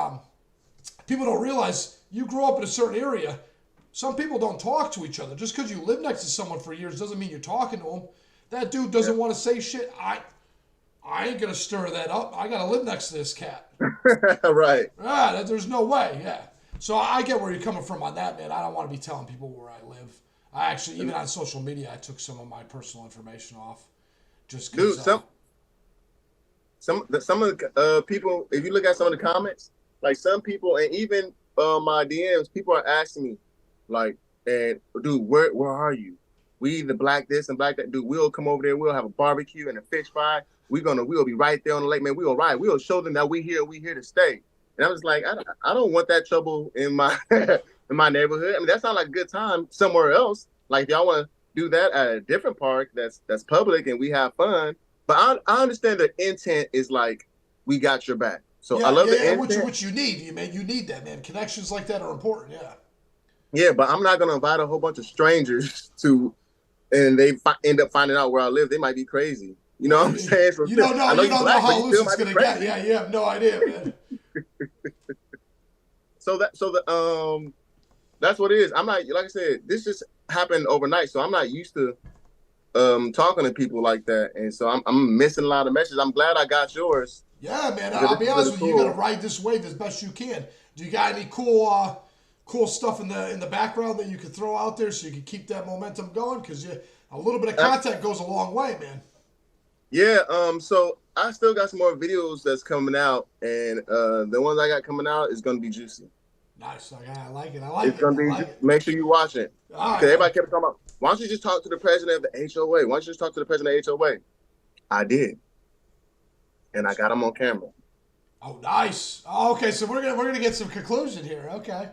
people don't realize you grow up in a certain area. Some people don't talk to each other. Just because you live next to someone for years doesn't mean you're talking to them. That dude doesn't want to say shit. I ain't going to stir that up. I got to live next to this cat. Right. There's no way, yeah. So I get where you're coming from on that, man. I don't want to be telling people where I live. I actually, even on social media, I took some of my personal information off. Just because. Dude, some of the people, if you look at some of the comments, like some people, and even my DMs, people are asking me, like, and dude, where are you? We either black this and black that. Dude, we'll come over there. We'll have a barbecue and a fish fry. We'll be right there on the lake, man. We'll ride. We'll show them that we here to stay. And I was like, I don't want that trouble in my in my neighborhood. I mean, that sounds like a good time somewhere else. Like if y'all want to do that at a different park that's public and we have fun. But I understand the intent is like we got your back. So I Yeah, love yeah, the yeah. intent. Which you need, you man. You need that, man. Connections like that are important. Yeah. Yeah, but I'm not gonna invite a whole bunch of strangers to, and end up finding out where I live. They might be crazy. You know what I'm saying? So You don't know. I know You you don't know black, but how you loose still it's might be gonna get. crazy. Yeah, you have no idea, man. That's what it is. I'm not, like I said, this just happened overnight, so I'm not used to talking to people like that, and so I'm missing a lot of messages. I'm glad I got yours Yeah, man. because I'll this be is honest really with you. You got to cool. ride this wave as best you can. Do you got any cool stuff in the background that you could throw out there so you can keep that momentum going? Because a little bit of content goes a long way, man. Yeah, so I still got some more videos that's coming out, and the ones I got coming out is gonna be juicy. Nice. I like it. I like It's it. gonna I be. like it. Make sure you watch it All because right, man. everybody kept talking about. Why don't you just talk to the president of the HOA? Why don't you just talk to the president of the HOA? I did, and I got him on camera. Oh, nice. Oh, okay, so we're gonna get some conclusion here. Okay,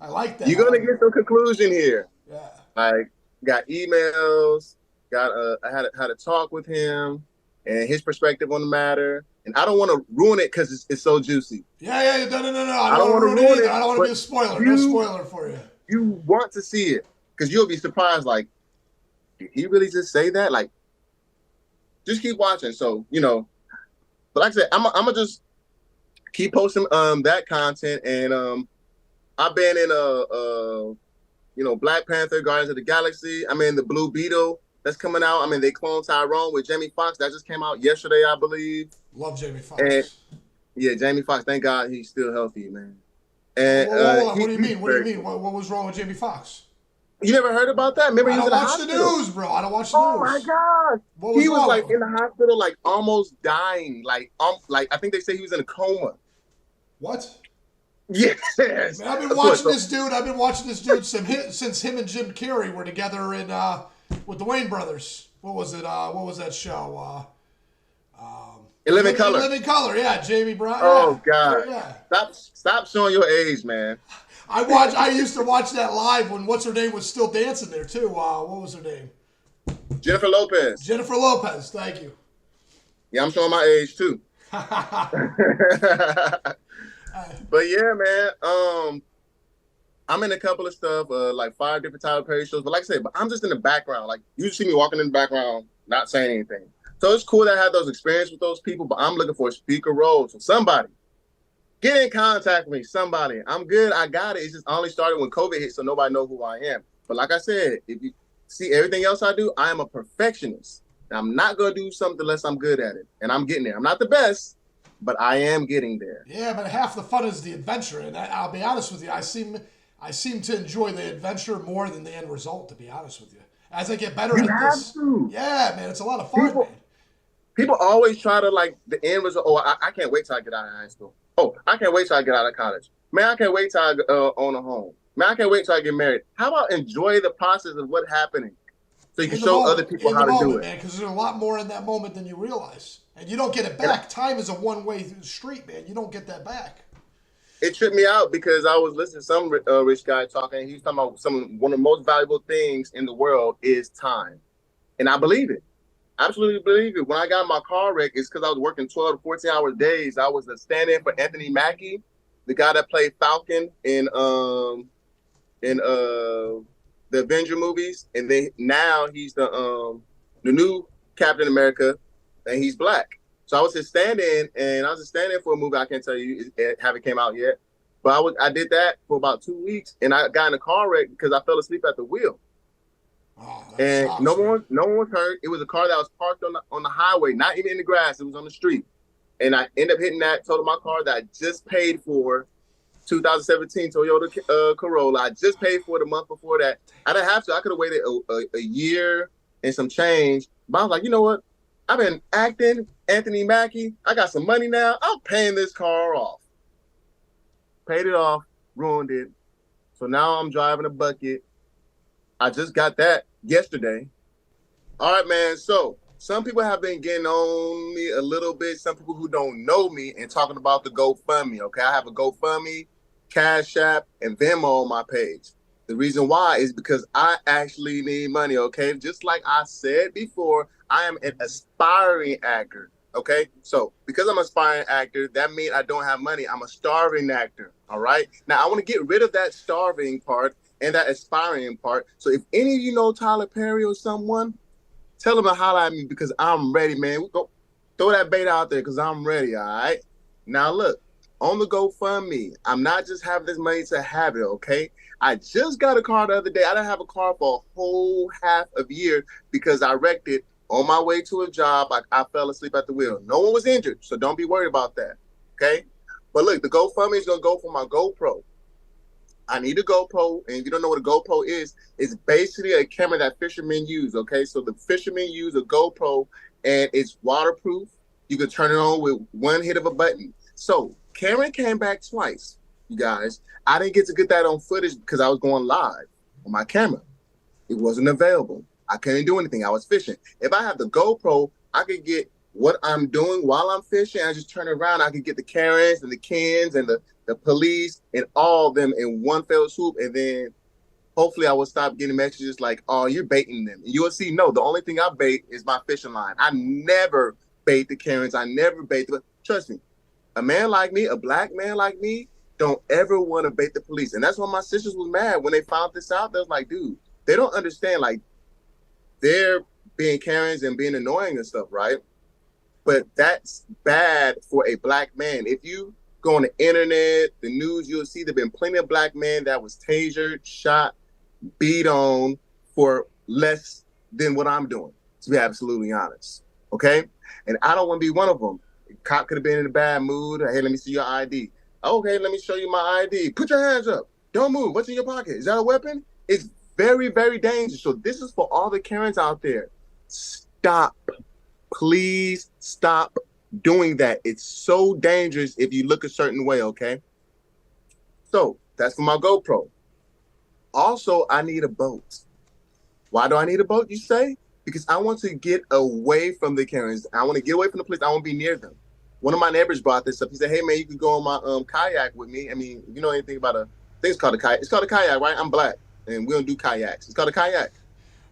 I like that. You're I gonna like get some conclusion here. Yeah. Like, got emails. I had a talk with him and his perspective on the matter. And I don't want to ruin it because it's so juicy. Yeah. No. I I don't don't want to want to ruin it ruin either. it, I don't want to but be a spoiler. No you spoiler for you. you want to see it because you'll be surprised. Like, did he really just say that? Like, just keep watching. So but like I said, I'm gonna just keep posting that content. And I've been in Black Panther, Guardians of the Galaxy. I'm in the Blue Beetle that's coming out. I mean, they cloned Tyrone with Jamie Foxx. That just came out yesterday, I believe. Love Jamie And Foxx. yeah, Jamie Foxx. Thank God he's still healthy, man. And Whoa. What do you mean? What do you mean? What was wrong with Jamie Foxx? You never heard about that? Remember, I he was don't in the watch the hospital. news, bro. I don't watch the Oh news. my God! What was He was wrong like with in the hospital, like almost dying. Like I think they say he was in a coma. What? Yes. Man, I've been watching this dude. I've been watching this dude since him and Jim Carrey were together in with the Wayne brothers. What was it? What was that show? In Living Color. Living Color. Yeah, Jamie Brown. Oh Yeah. God! Yeah. Stop showing your age, man. I used to watch that live when what's her name was still dancing there too. What was her name? Jennifer Lopez. Jennifer Lopez. Thank you. Yeah, I'm showing my age too. But yeah, man. I'm in a couple of stuff, like 5 different Tyler Perry shows. But like I said, I'm just in the background. Like you see me walking in the background, not saying anything. So it's cool that I had those experiences with those people. But I'm looking for a speaker role. So somebody get in contact with me. Somebody. I'm good. I got it. It's just only started when COVID hit, so nobody know who I am. But like I said, if you see everything else I do, I am a perfectionist. And I'm not gonna do something unless I'm good at it, and I'm getting there. I'm not the best, but I am getting there. Yeah, but half the fun is the adventure, and I'll be honest with you, I seem to enjoy the adventure more than the end result. To be honest with you, as I get better You at have this, to. yeah, man, it's a lot of fun, man. People always try to like the end result. Oh, I can't wait till I get out of high school. Oh, I can't wait till I get out of college. Man, I can't wait till I own a home. Man, I can't wait till I get married. How about enjoy the process of what's happening so you can show other people how to do it? Man, because there's a lot more in that moment than you realize. And you don't get it back. Time is a one-way street, man. You don't get that back. It tripped me out because I was listening to some rich guy talking. And he was talking about one of the most valuable things in the world is time. And I believe it. Absolutely believe it. When I got in my car wreck, it's because I was working 12 to 14-hour days. I was a stand-in for Anthony Mackie, the guy that played Falcon in the Avenger movies. And then now he's the new Captain America, and he's black. So I was his stand-in, and I was a stand-in for a movie. I can't tell you it haven't came out yet, but I did that for about 2 weeks, and I got in a car wreck because I fell asleep at the wheel. Oh, And sucks, no man. one was hurt. It was a car that was parked on the highway, not even in the grass. It was on the street, and I ended up hitting that total my car that I just paid for, 2017 Toyota Corolla. I just paid for the month before that. I didn't have to. I could have waited a year and some change, but I was like, you know what? I've been acting Anthony Mackie. I got some money now. I'm paying this car off. Paid it off, ruined it. So now I'm driving a bucket. I just got that yesterday. All right, man. So some people have been getting on me a little bit. Some people who don't know me and talking about the GoFundMe. Okay, I have a GoFundMe Cash App, and Venmo on my page. The reason why is because I actually need money, okay? Just like I said before, I am an aspiring actor, okay? So because I'm an aspiring actor, that means I don't have money. I'm a starving actor, all right? Now, I want to get rid of that starving part and that aspiring part. So if any of you know Tyler Perry or someone, tell them to holler at me because I'm ready, man. We go throw that bait out there because I'm ready, all right? Now, look, on the GoFundMe, I'm not just having this money to have it, okay? I just got a car the other day. I didn't have a car for a whole half of a year because I wrecked it on my way to a job. I fell asleep at the wheel. No one was injured, so don't be worried about that, okay? But look, the GoFundMe is going to go for my GoPro. I need a GoPro, and if you don't know what a GoPro is, it's basically a camera that fishermen use, okay? So the fishermen use a GoPro, and it's waterproof. You can turn it on with one hit of a button. So Karen came back twice, you guys. I didn't get that on footage because I was going live on my camera. It wasn't available. I couldn't do anything. I was fishing. If I have the GoPro, I could get what I'm doing while I'm fishing. I just turn around. I could get the Karens and the Kens and the police and all of them in one fell swoop. And then hopefully I will stop getting messages like, oh, you're baiting them. And you will see, no, the only thing I bait is my fishing line. I never bait the Karens. I never bait the, trust me, a man like me, a black man like me, don't ever want to bait the police. And that's why my sisters was mad when they found this out. They was like, dude, they don't understand, like, they're being Karens and being annoying and stuff, right? But that's bad for a black man. If you go on the internet, the news, you'll see there have been plenty of black men that was tasered, shot, beat on for less than what I'm doing, to be absolutely honest, okay? And I don't want to be one of them. The cop could have been in a bad mood. Hey, let me see your ID. Okay, let me show you my ID. Put your hands up. Don't move. What's in your pocket? Is that a weapon? It's very, very dangerous. So this is for all the Karens out there. Stop. Please stop doing that. It's so dangerous if you look a certain way, okay? So that's for my GoPro. Also, I need a boat. Why do I need a boat, you say? Because I want to get away from the Karens. I want to get away from the police. I want to be near them. One of my neighbors brought this up. He said, hey, man, you can go on my kayak with me. I mean, if you know anything about I think it's called a kayak. It's called a kayak, right? I'm black, and we don't do kayaks. It's called a kayak.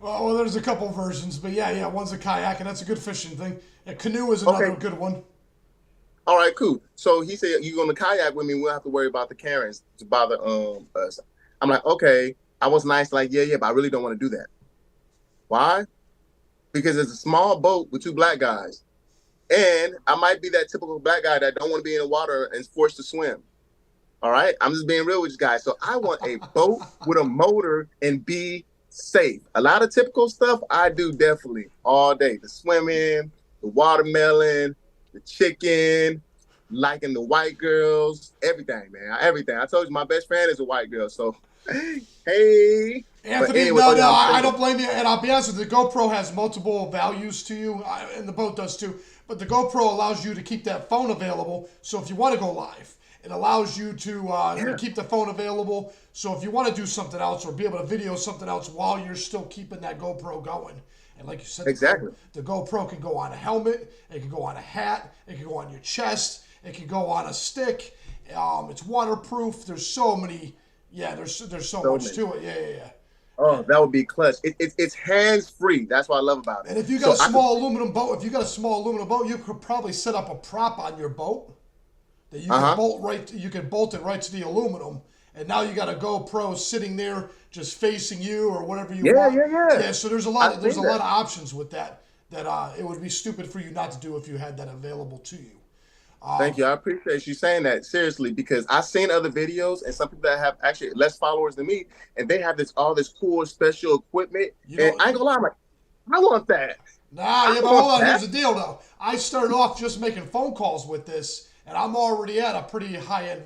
Well, there's a couple versions, but yeah, one's a kayak, and that's a good fishing thing. A canoe is another good one. All right, cool. So he said, you go on the kayak with me, we don't have to worry about the Karens to bother us. I'm like, okay. I was nice, like, yeah, but I really don't want to do that. Why? Because it's a small boat with two black guys. And I might be that typical black guy that don't want to be in the water and is forced to swim. All right? I'm just being real with you guys. So I want a boat with a motor and be safe. A lot of typical stuff I do definitely all day. The swimming, the watermelon, the chicken, liking the white girls, everything, man. Everything. I told you my best friend is a white girl. So, hey. Anthony, anyway, no, I don't blame you. And I'll be honest with you, the GoPro has multiple values to you, and the boat does too. But the GoPro allows you to keep that phone available. So if you want to go live, it allows you to keep the phone available. So if you want to do something else or be able to video something else while you're still keeping that GoPro going. And like you said, exactly, the GoPro can go on a helmet. It can go on a hat. It can go on your chest. It can go on a stick. It's waterproof. There's so many. Yeah, there's so much to it. Yeah. Oh, that would be clutch. It's hands free. That's what I love about it. And if you got a small aluminum boat, you could probably set up a prop on your boat that you can bolt right. You can bolt it right to the aluminum, and now you got a GoPro sitting there just facing you or whatever you want. Yeah. So there's a lot of options with that. It would be stupid for you not to do if you had that available to you. Thank you. I appreciate you saying that, seriously, because I've seen other videos and some people that have actually less followers than me, and they have all this cool special equipment. And I ain't gonna lie, I'm like, I want that. But hold on. Here's the deal, though. I started off just making phone calls with this, and I'm already at a pretty high-end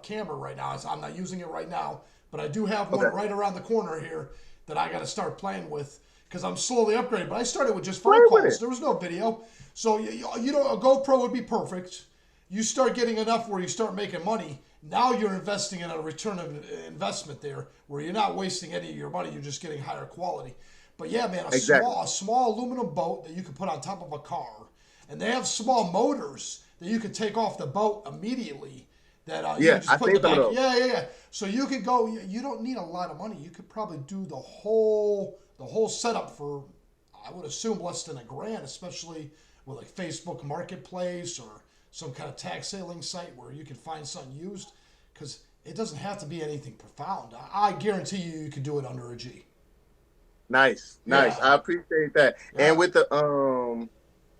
camera right now. I'm not using it right now, but I do have one right around the corner here that I got to start playing with because I'm slowly upgrading. But I started with just phone calls. There was no video. So, you know, a GoPro would be perfect. You start getting enough where you start making money. Now you're investing in a return of investment there where you're not wasting any of your money. You're just getting higher quality. But yeah, man, a small aluminum boat that you can put on top of a car. And they have small motors that you can take off the boat immediately that you Yeah, can I just put in think the some of back. those. Yeah. So you could go. You don't need a lot of money. You could probably do the whole setup for, I would assume, less than $1,000, especially with like Facebook Marketplace or some kind of tag sailing site where you can find something used. Because it doesn't have to be anything profound. I guarantee you can do it under a G. Nice. Yeah. I appreciate that. And Yeah. with the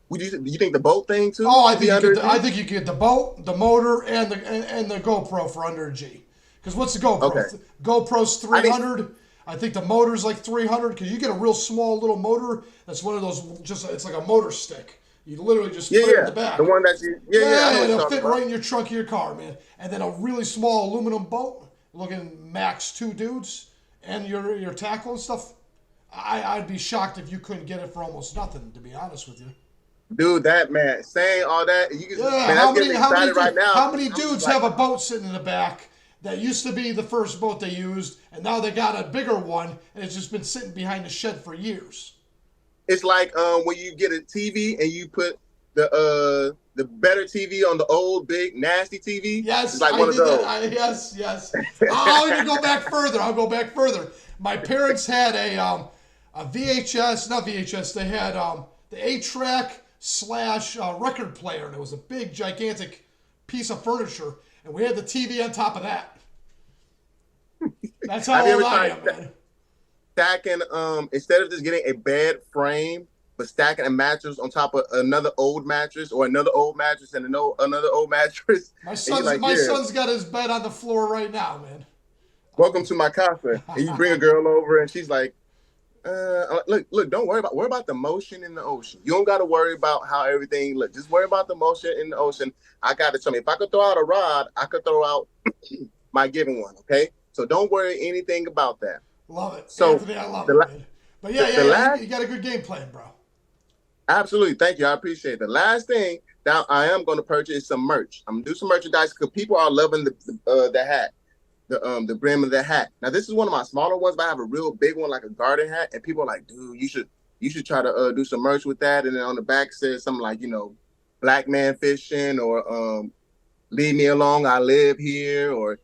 would you think the boat thing too Oh, I could be think you under get a the I G? think you get the boat, the motor, and the GoPro for under a G. Because what's the GoPro? Okay. GoPro's I think 300. I think the motor's like 300. Because you get a real small little motor. That's one of those. It's like a motor stick. You literally just put it in yeah. the The back. one that you I know Yeah, what you're it'll talking fit right about. in your trunk of your car, man. And then a really small aluminum boat, looking max 2 dudes, and your tackle and stuff. I'd be shocked if you couldn't get it for almost nothing. To be honest with you. Dude, that man saying all that, you can Yeah, man, that's getting me excited right now. how many I'm just dudes like, have a boat sitting in the back that used to be the first boat they used, and now they got a bigger one, and it's just been sitting behind the shed for years. it's like when you get a TV and you put the better TV on the old big nasty TV. It's Yes, like I one of did that. those. Yes. I'll even go back further. I'll go back further. My parents had a VHS, not VHS. They had the 8-track slash record player, and it was a big, gigantic piece of furniture, and we had the TV on top of that. That's how Have you old ever I tried am, man. stacking instead of just getting a bed frame, but stacking a mattress on top of another old mattress or another old mattress and another old mattress? My And you're son's like, my yeah, son's got his bed on the floor right now, man. welcome to my casa. And you bring a girl over and she's like, look, don't worry about the motion in the ocean. You don't got to worry about how everything looks. Just worry about the motion in the ocean. I got to tell me, if I could throw out a rod, I could throw out my given one. Okay, so don't worry anything about that. Love it, So Anthony. I love the it, man. But the yeah. last You got a good game plan, bro. absolutely, thank you, I appreciate it. The last thing that I am going to purchase is some merch. I'm gonna do some merchandise because people are loving the hat. The brim of the hat. Now this is one of my smaller ones, but I have a real big one, like a garden hat, and people are like, dude, you should try to do some merch with that. And then on the back says something like, black man fishing, or leave me alone, I live here, or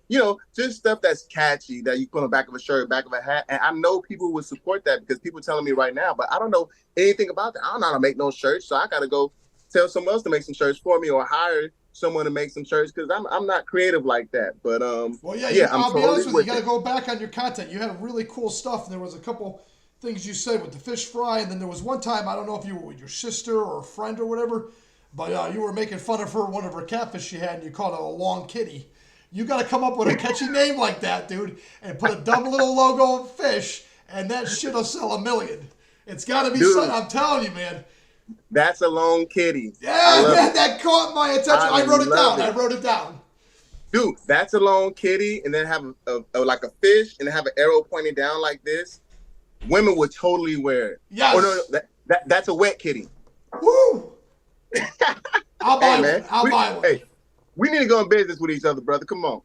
just stuff that's catchy that you put on the back of a shirt, back of a hat. And I know people would support that because people are telling me right now, but I don't know anything about that. I don't know how to make no shirts, so I gotta go tell someone else to make some shirts for me, or hire someone to make some shirts, because I'm not creative like that. But Well, yeah. yeah, I'm I'll be honest totally with you. You with got to it. go back on your content. You had really cool stuff. There was a couple things you said with the fish fry, and then there was one time, I don't know if you were with your sister or a friend or whatever, but you were making fun of her, one of her catfish she had, and you called it a long kitty. You got to come up with a catchy name like that, dude, and put a dumb little logo of fish, and that shit'll sell 1,000,000. It's got to be Dude, something. I'm telling you, man. that's a lone kitty. I Yeah, love man, it. that caught my attention. I I wrote it love down. I it. wrote it down. Dude, that's a lone kitty, and then have like a fish, and then have an arrow pointing down like this. Women would totally wear it. Yes. Oh no, that's a wet kitty. Woo! I'll Hey buy one. man, I'll buy one. hey, we need to go in business with each other, brother. Come on.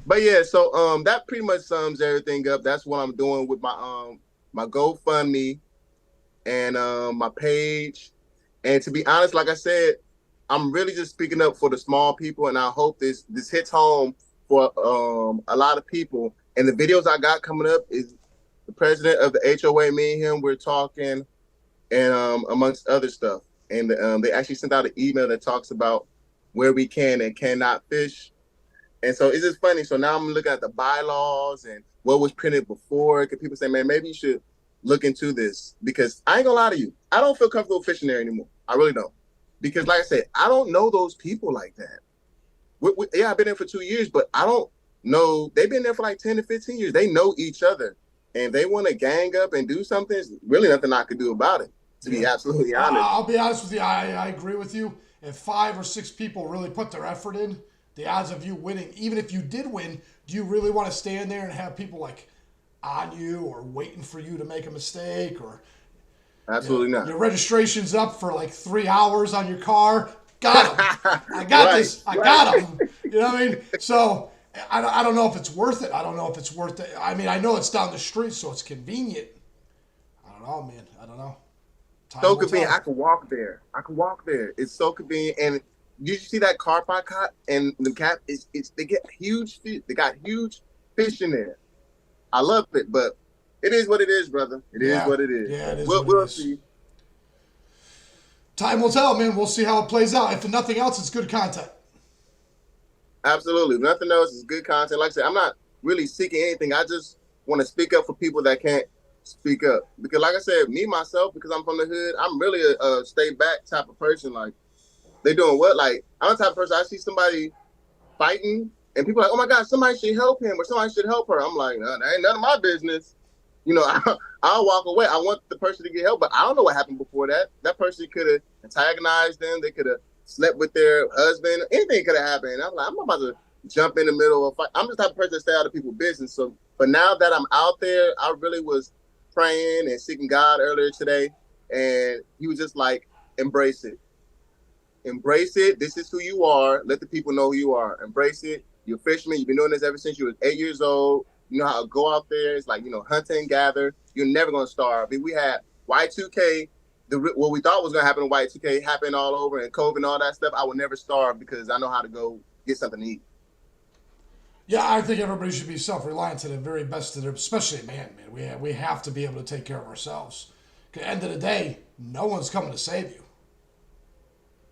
But yeah, so that pretty much sums everything up. That's what I'm doing with my GoFundMe and my page. And to be honest, like I said, I'm really just speaking up for the small people, and I hope this hits home for a lot of people. And the videos I got coming up is the president of the HOA, me and him, we're talking, and amongst other stuff. And they actually sent out an email that talks about where we can and cannot fish. And so it's just funny. So now I'm looking at the bylaws and what was printed before. Because people say, man, maybe you should look into this. Because I ain't gonna lie to you, I don't feel comfortable fishing there anymore. I really don't. Because like I said, I don't know those people like that. Yeah, I've been there for 2 years, but I don't know. They've been there for like 10 to 15 years. They know each other. And they want to gang up and do something. There's really nothing I could do about it, to be absolutely honest. I'll be honest with you. I agree with you. If 5 or 6 people really put their effort in, the odds of you winning, even if you did win, do you really want to stand there and have people like on you or waiting for you to make a mistake, or Absolutely not. your registration's up for like 3 hours on your car? Got them. I got this. I got them. You know what I mean? So I don't know if it's worth it. I don't know if it's worth it. I mean, I know it's down the street, so it's convenient. I don't know, man. I don't know. Time So will convenient. tell. I could walk there. It's so convenient. And you see that carp I caught, and the cap is they get huge fish. They got huge fish in there. I love it, but it is what it is, brother. It is Yeah, what it is. yeah, it is what it We'll is. see. Time will tell, man. We'll see how it plays out. If for nothing else, it's good content. Absolutely. Nothing else is good content. Like I said, I'm not really seeking anything. I just want to speak up for people that can't speak up. Because like I said, me, myself, because I'm from the hood, I'm really a stay back type of person. Like, they doing what? Like, I'm the type of person, I see somebody fighting, and people are like, oh my God, somebody should help him or somebody should help her. I'm like, no, that ain't none of my business. You know, I'll walk away. I want the person to get help, but I don't know what happened before that. That person could have antagonized them. They could have slept with their husband. Anything could have happened. I'm like, I'm not about to jump in the middle of a fight. I'm just the type of person to stay out of people's business. So, but now that I'm out there, I really was praying and seeking God earlier today, and he was just like, embrace it. Embrace it. This is who you are. Let the people know who you are. Embrace it. You're a fisherman. You've been doing this ever since you were 8 years old. You know how to go out there. It's like, hunt and gather. You're never going to starve. I mean, we had Y2K, what we thought was going to happen in Y2K happened all over, and COVID and all that stuff. I will never starve because I know how to go get something to eat. Yeah, I think everybody should be self-reliant to the very best of their, especially man. We have to be able to take care of ourselves. At the end of the day, no one's coming to save you.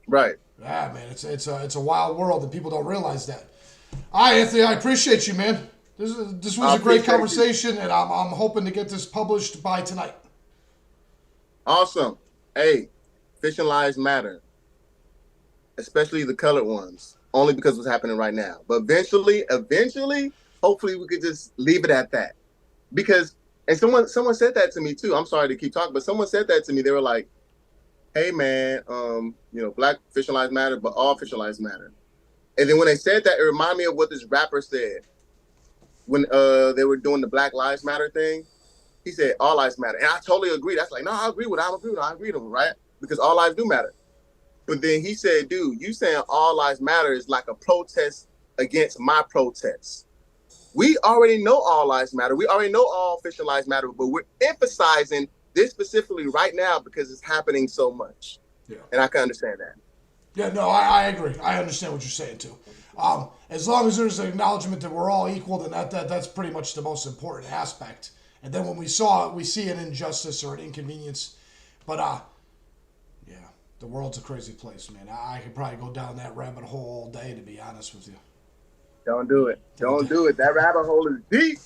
Right. Yeah, man, it's a wild world, and people don't realize that. All right, Anthony, I appreciate you, man. This was a great conversation, and I'm hoping to get this published by tonight. Awesome. Hey, fishing lives matter, especially the colored ones, only because what's happening right now. But eventually, hopefully we could just leave it at that. Because, and someone said that to me too. I'm sorry to keep talking, but someone said that to me. They were like, hey man, black fishing lives matter, but all fishing lives matter. And then when they said that, it reminded me of what this rapper said when they were doing the Black Lives Matter thing. He said all lives matter, and I totally agree. That's like, no, I agree with him, right? Because all lives do matter. But then he said, dude, you saying all lives matter is like a protest against my protest. We already know all lives matter. We already know all fishing lives matter, but we're emphasizing this specifically right now because it's happening so much. Yeah. And I can understand that. Yeah, no, I agree. I understand what you're saying too. As long as there's an acknowledgement that we're all equal, then that's pretty much the most important aspect. And then when we see an injustice or an inconvenience. But yeah, the world's a crazy place, man. I could probably go down that rabbit hole all day, to be honest with you. Don't do it. Don't do it. That rabbit hole is deep.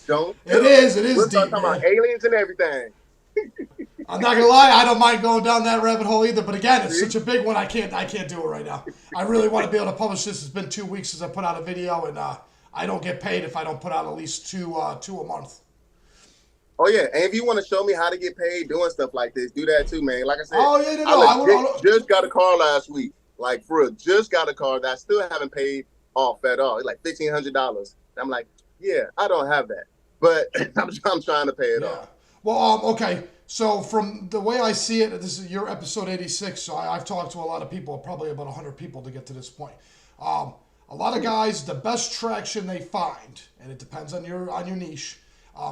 It is We'll deep. start talking about aliens and everything. I'm not gonna lie, I don't mind going down that rabbit hole either. But again, it's such a big one, I can't do it right now. I really want to be able to publish this. It's been 2 weeks since I put out a video, and I don't get paid if I don't put out at least two a month. Oh yeah, and if you want to show me how to get paid doing stuff like this, do that too, man. Like I said, I just got a car last week. Like for real, just got a car that I still haven't paid off at all. It's like $1,500. I'm like, yeah, I don't have that, but I'm trying to pay it off. Well, okay. So from the way I see it, this is your episode 86. So I've talked to a lot of people, probably about 100 people to get to this point. A lot of guys, the best traction they find, and it depends on your niche.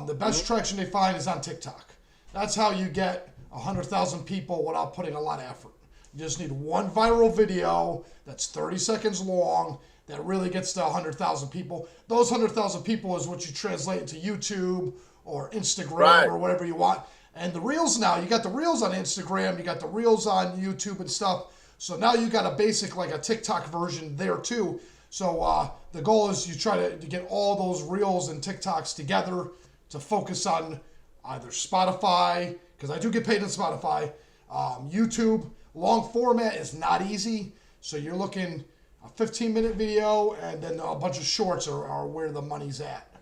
The best traction they find is on TikTok. That's how you get 100,000 people without putting a lot of effort. You just need one viral video that's 30 seconds long that really gets to 100,000 people. Those 100,000 people is what you translate into YouTube or Instagram or whatever you want. And the Reels now, you got the Reels on Instagram, you got the Reels on YouTube and stuff. So now you got a basic, like a TikTok version there too. So the goal is you try to get all those Reels and TikToks together to focus on either Spotify, because I do get paid on Spotify, YouTube. Long format is not easy. So you're looking a 15-minute video, and then a bunch of shorts are where the money's at.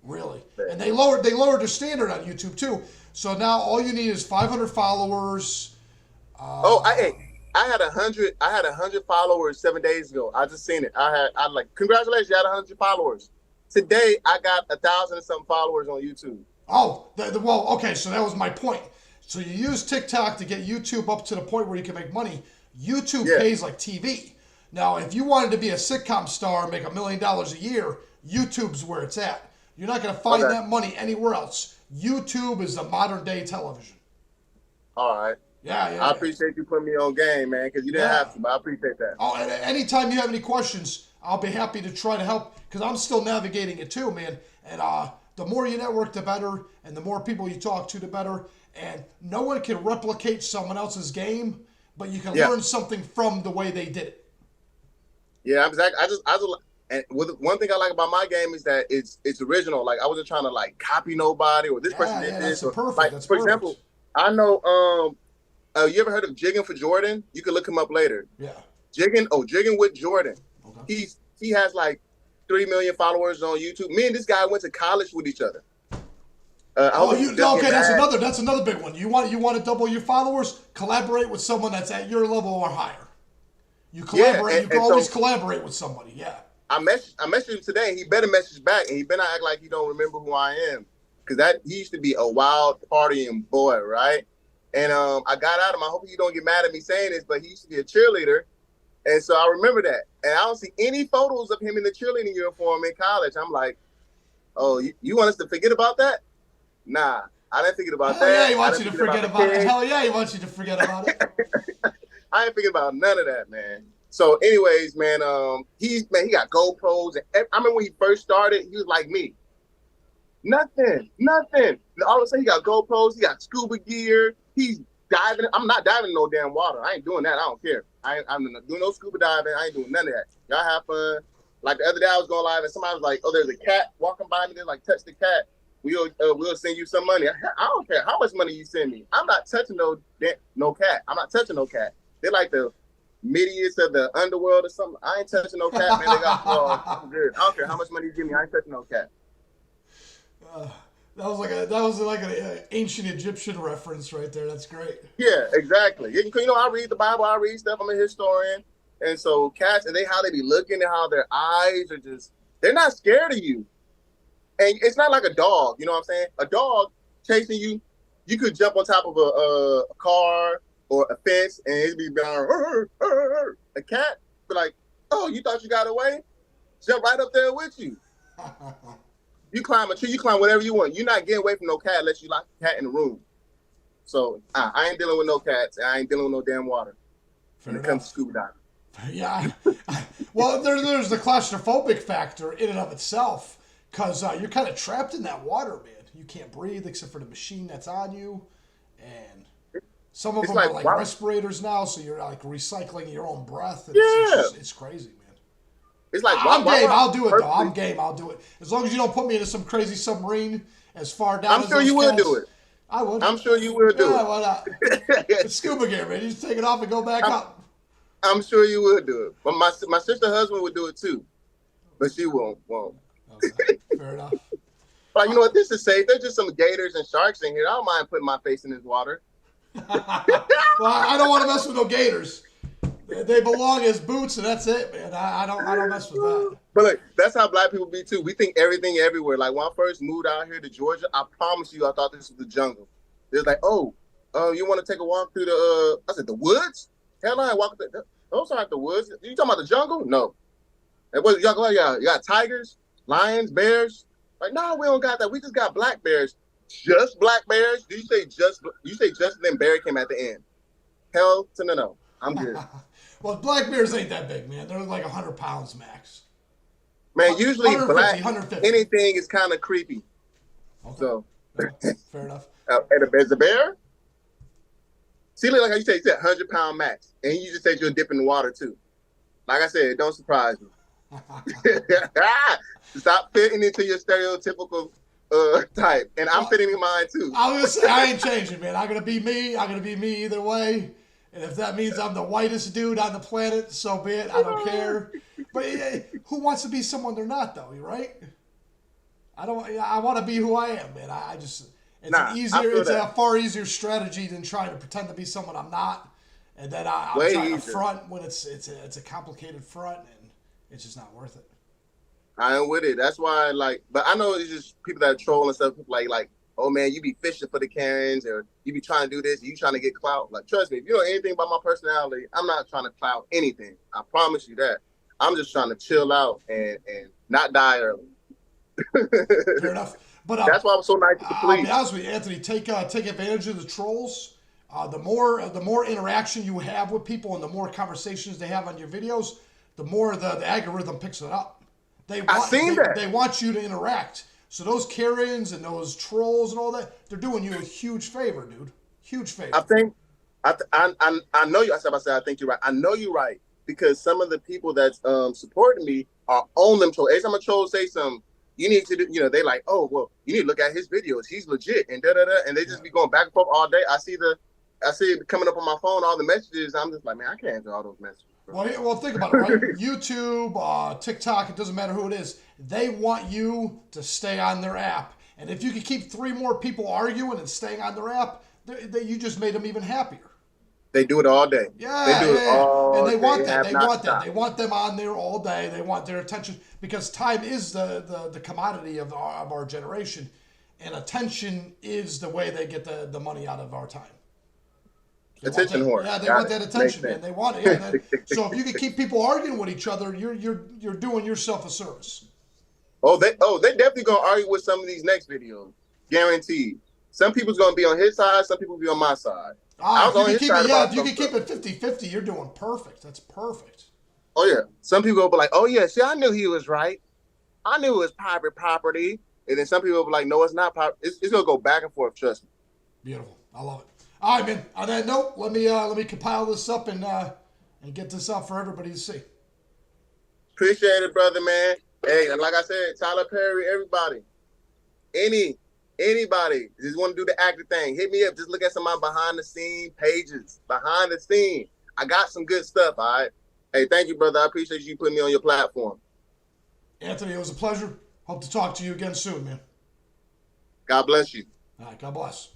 Really. And they lowered their standard on YouTube too. So now all you need is 500 followers. I had 100. I had 100 followers 7 days ago. I just seen it. I like, congratulations, you had 100 followers. Today I got 1,000 and some followers on YouTube. Oh, well, okay. So that was my point. So you use TikTok to get YouTube up to the point where you can make money. YouTube pays like TV. Now, if you wanted to be a sitcom star and make $1 million a year, YouTube's where it's at. You're not going to find that money anywhere else. YouTube is the modern day television. All right. Yeah, I yeah, yeah. appreciate you putting me on game, man, because you didn't Yeah. have to, but I appreciate that. Oh, and anytime you have any questions, I'll be happy to try to help because I'm still navigating it too, man. And the more you network, the better, and the more people you talk to, the better. And no one can replicate someone else's game, but you can Yeah, learn something from the way they did it. yeah, exactly. And one thing I like about my game is that it's original. Like I wasn't trying to like copy nobody or this person Yeah, did yeah, this that's or perfect. like That's for perfect. example, I know you ever heard of Jigging for Jordan? You can look him up later. Yeah. Jigging with Jordan. Okay. He has like 3 million followers on YouTube. Me and this guy went to college with each other. I hope Oh, he you doesn't get okay? mad. That's another big one. You want to double your followers? Collaborate with someone that's at your level or higher. You Yeah, collaborate. You can and always so collaborate with somebody. Yeah. I messaged him today. And he better message back, and he better act like he don't remember who I am, because that he used to be a wild partying boy, right? And I got at him. I hope you don't get mad at me saying this, but he used to be a cheerleader, and so I remember that. And I don't see any photos of him in the cheerleading uniform in college. I'm like, oh, you want us to forget about that? Nah, I didn't forget about Hell yeah, that. he I wants didn't you to forget about forget the about it. kids. Hell yeah, he wants you to forget about it. I ain't thinking about none of that, man. So, anyways, man, he got GoPros, and I remember when he first started, he was like me, nothing. And all of a sudden, he got GoPros, he got scuba gear, he's diving. I'm not diving in no damn water. I ain't doing that. I don't care. I'm not doing no scuba diving. I ain't doing none of that. Y'all have fun. Like the other day, I was going live, and somebody was like, "Oh, there's a cat walking by me." They're like, "Touch the cat. We'll send you some money." I don't care how much money you send me. I'm not touching no cat. I'm not touching no cat. They're like the midgets of the underworld or something. I ain't touching no cat, man. They got claws. I'm good. I don't care how much money you give me. I ain't touching no cat. That was like an ancient Egyptian reference right there. That's great. Yeah, exactly. I read the Bible. I read stuff. I'm a historian, and so cats and how they be looking and how their eyes are they're not scared of you. And it's not like a dog. You know what I'm saying? A dog chasing you, you could jump on top of a car or a fence and it'd be going. A cat be like, oh, you thought you got away? Jump right up there with you. You climb a tree, you climb whatever you want. You're not getting away from no cat unless you lock the cat in the room. So I ain't dealing with no cats. And I ain't dealing with no damn water Fair when it comes to enough. scuba diving. Yeah. Well, there's the claustrophobic factor in and of itself because you're kind of trapped in that water, man. You can't breathe except for the machine that's on you, and some of It's them are like, like wow. respirators now, so you're like recycling your own breath. And Yeah. it's crazy, man. It's like, I'm why game. I'll do it though. I'm perfectly? game. I'll do it as long as you don't put me into some crazy submarine as far down I'm as sure those you will do cats. it. I would. I'm sure you will do Yeah, why not? it. It's scuba gear, man. You just take it off and go back I'm, up. I'm sure you will do it. But my sister husband would do it too, but she won't. Okay, fair enough. Like, you know what? This is safe. There's just some gators and sharks in here. I don't mind putting my face in this water. Well, I don't want to mess with no gators. They belong as boots, and that's it, man. I don't mess with that. But look, that's how black people be too. We think everything everywhere. Like when I first moved out here to Georgia, I promise you, I thought this was the jungle. They're like, oh, you want to take a walk through the? I said, the woods? Hell no, I walk. Those aren't the woods. You talking about the jungle? No. And what y'all got? You got tigers, lions, bears. Like, no, we don't got that. We just got black bears. Just black bears? Do you say just? You say just, and then bear came at the end. Hell to no. I'm good. Well, black bears ain't that big, man. They're like 100 pounds max. Man, usually 150, black 150. anything is kind of creepy. Okay. So, Fair enough. as a bear, see, like how you said 100-pound max, and you just said you'll dip in the water too. Like I said, don't surprise me. Stop fitting into your stereotypical type, and I'm fitting in mine too. I was gonna say I ain't changing, man. I'm gonna be me. I'm gonna be me either way. And if that means I'm the whitest dude on the planet, so be it. I don't care. But who wants to be someone they're not, though? You right? I don't. I want to be who I am, man. I just. It's a far easier strategy than trying to pretend to be someone I'm not, and then I'm Way trying easier. to front when it's a complicated front, and it's just not worth it. I am with it. That's why, like, but I know it's just people that troll and stuff. Like, oh man, you be fishing for the Karens, or you be trying to do this, you trying to get clout. Like, trust me, if you know anything about my personality, I'm not trying to clout anything. I promise you that. I'm just trying to chill out and not die early. Fair enough. But That's why I'm so nice to the I'll be police. honest with you, Anthony. Take advantage of the trolls. The more interaction you have with people and the more conversations they have on your videos, the more the algorithm picks it up. I seen that. They want you to interact. So those Karens and those trolls and all that, they're doing you a huge favor, dude. Huge favor. I think I know you. I think you're right. I know you're right because some of the people that's supporting me are on them trolls. Every time a troll say something, you need to do. You know, they like, oh well, you need to look at his videos. He's legit and da da da. And they just be going back and forth all day. I see it coming up on my phone, all the messages. I'm just like, man, I can't answer all those messages. Well, think about it, right? YouTube, TikTok, it doesn't matter who it is. They want you to stay on their app. And if you could keep 3 more people arguing and staying on their app, you just made them even happier. They do it all day. Yeah, they do it all and they day. want that. They want that. They want them on there all day. They want their attention because time is the commodity of our generation, and attention is the way they get the money out of our time. Attention whore. Yeah, they want that attention, man. They want it. Yeah, so if you can keep people arguing with each other, you're doing yourself a service. They definitely gonna argue with some of these next videos, guaranteed. Some people's gonna be on his side, some people will be on my side. If you can keep it 50-50, you're doing perfect. That's perfect. Oh yeah, some people will be like, oh yeah, see, I knew he was right. I knew it was private property, and then some people will be like, no, it's not private. It's gonna go back and forth. Trust me. Beautiful. I love it. All right, man. On that note, let me compile this up and get this out for everybody to see. Appreciate it, brother, man. Hey, and like I said, Tyler Perry, everybody, anybody just want to do the acting thing, hit me up. Just look at some of my behind the scene pages. Behind the scene, I got some good stuff. All right. Hey, thank you, brother. I appreciate you putting me on your platform. Anthony, it was a pleasure. Hope to talk to you again soon, man. God bless you. All right. God bless.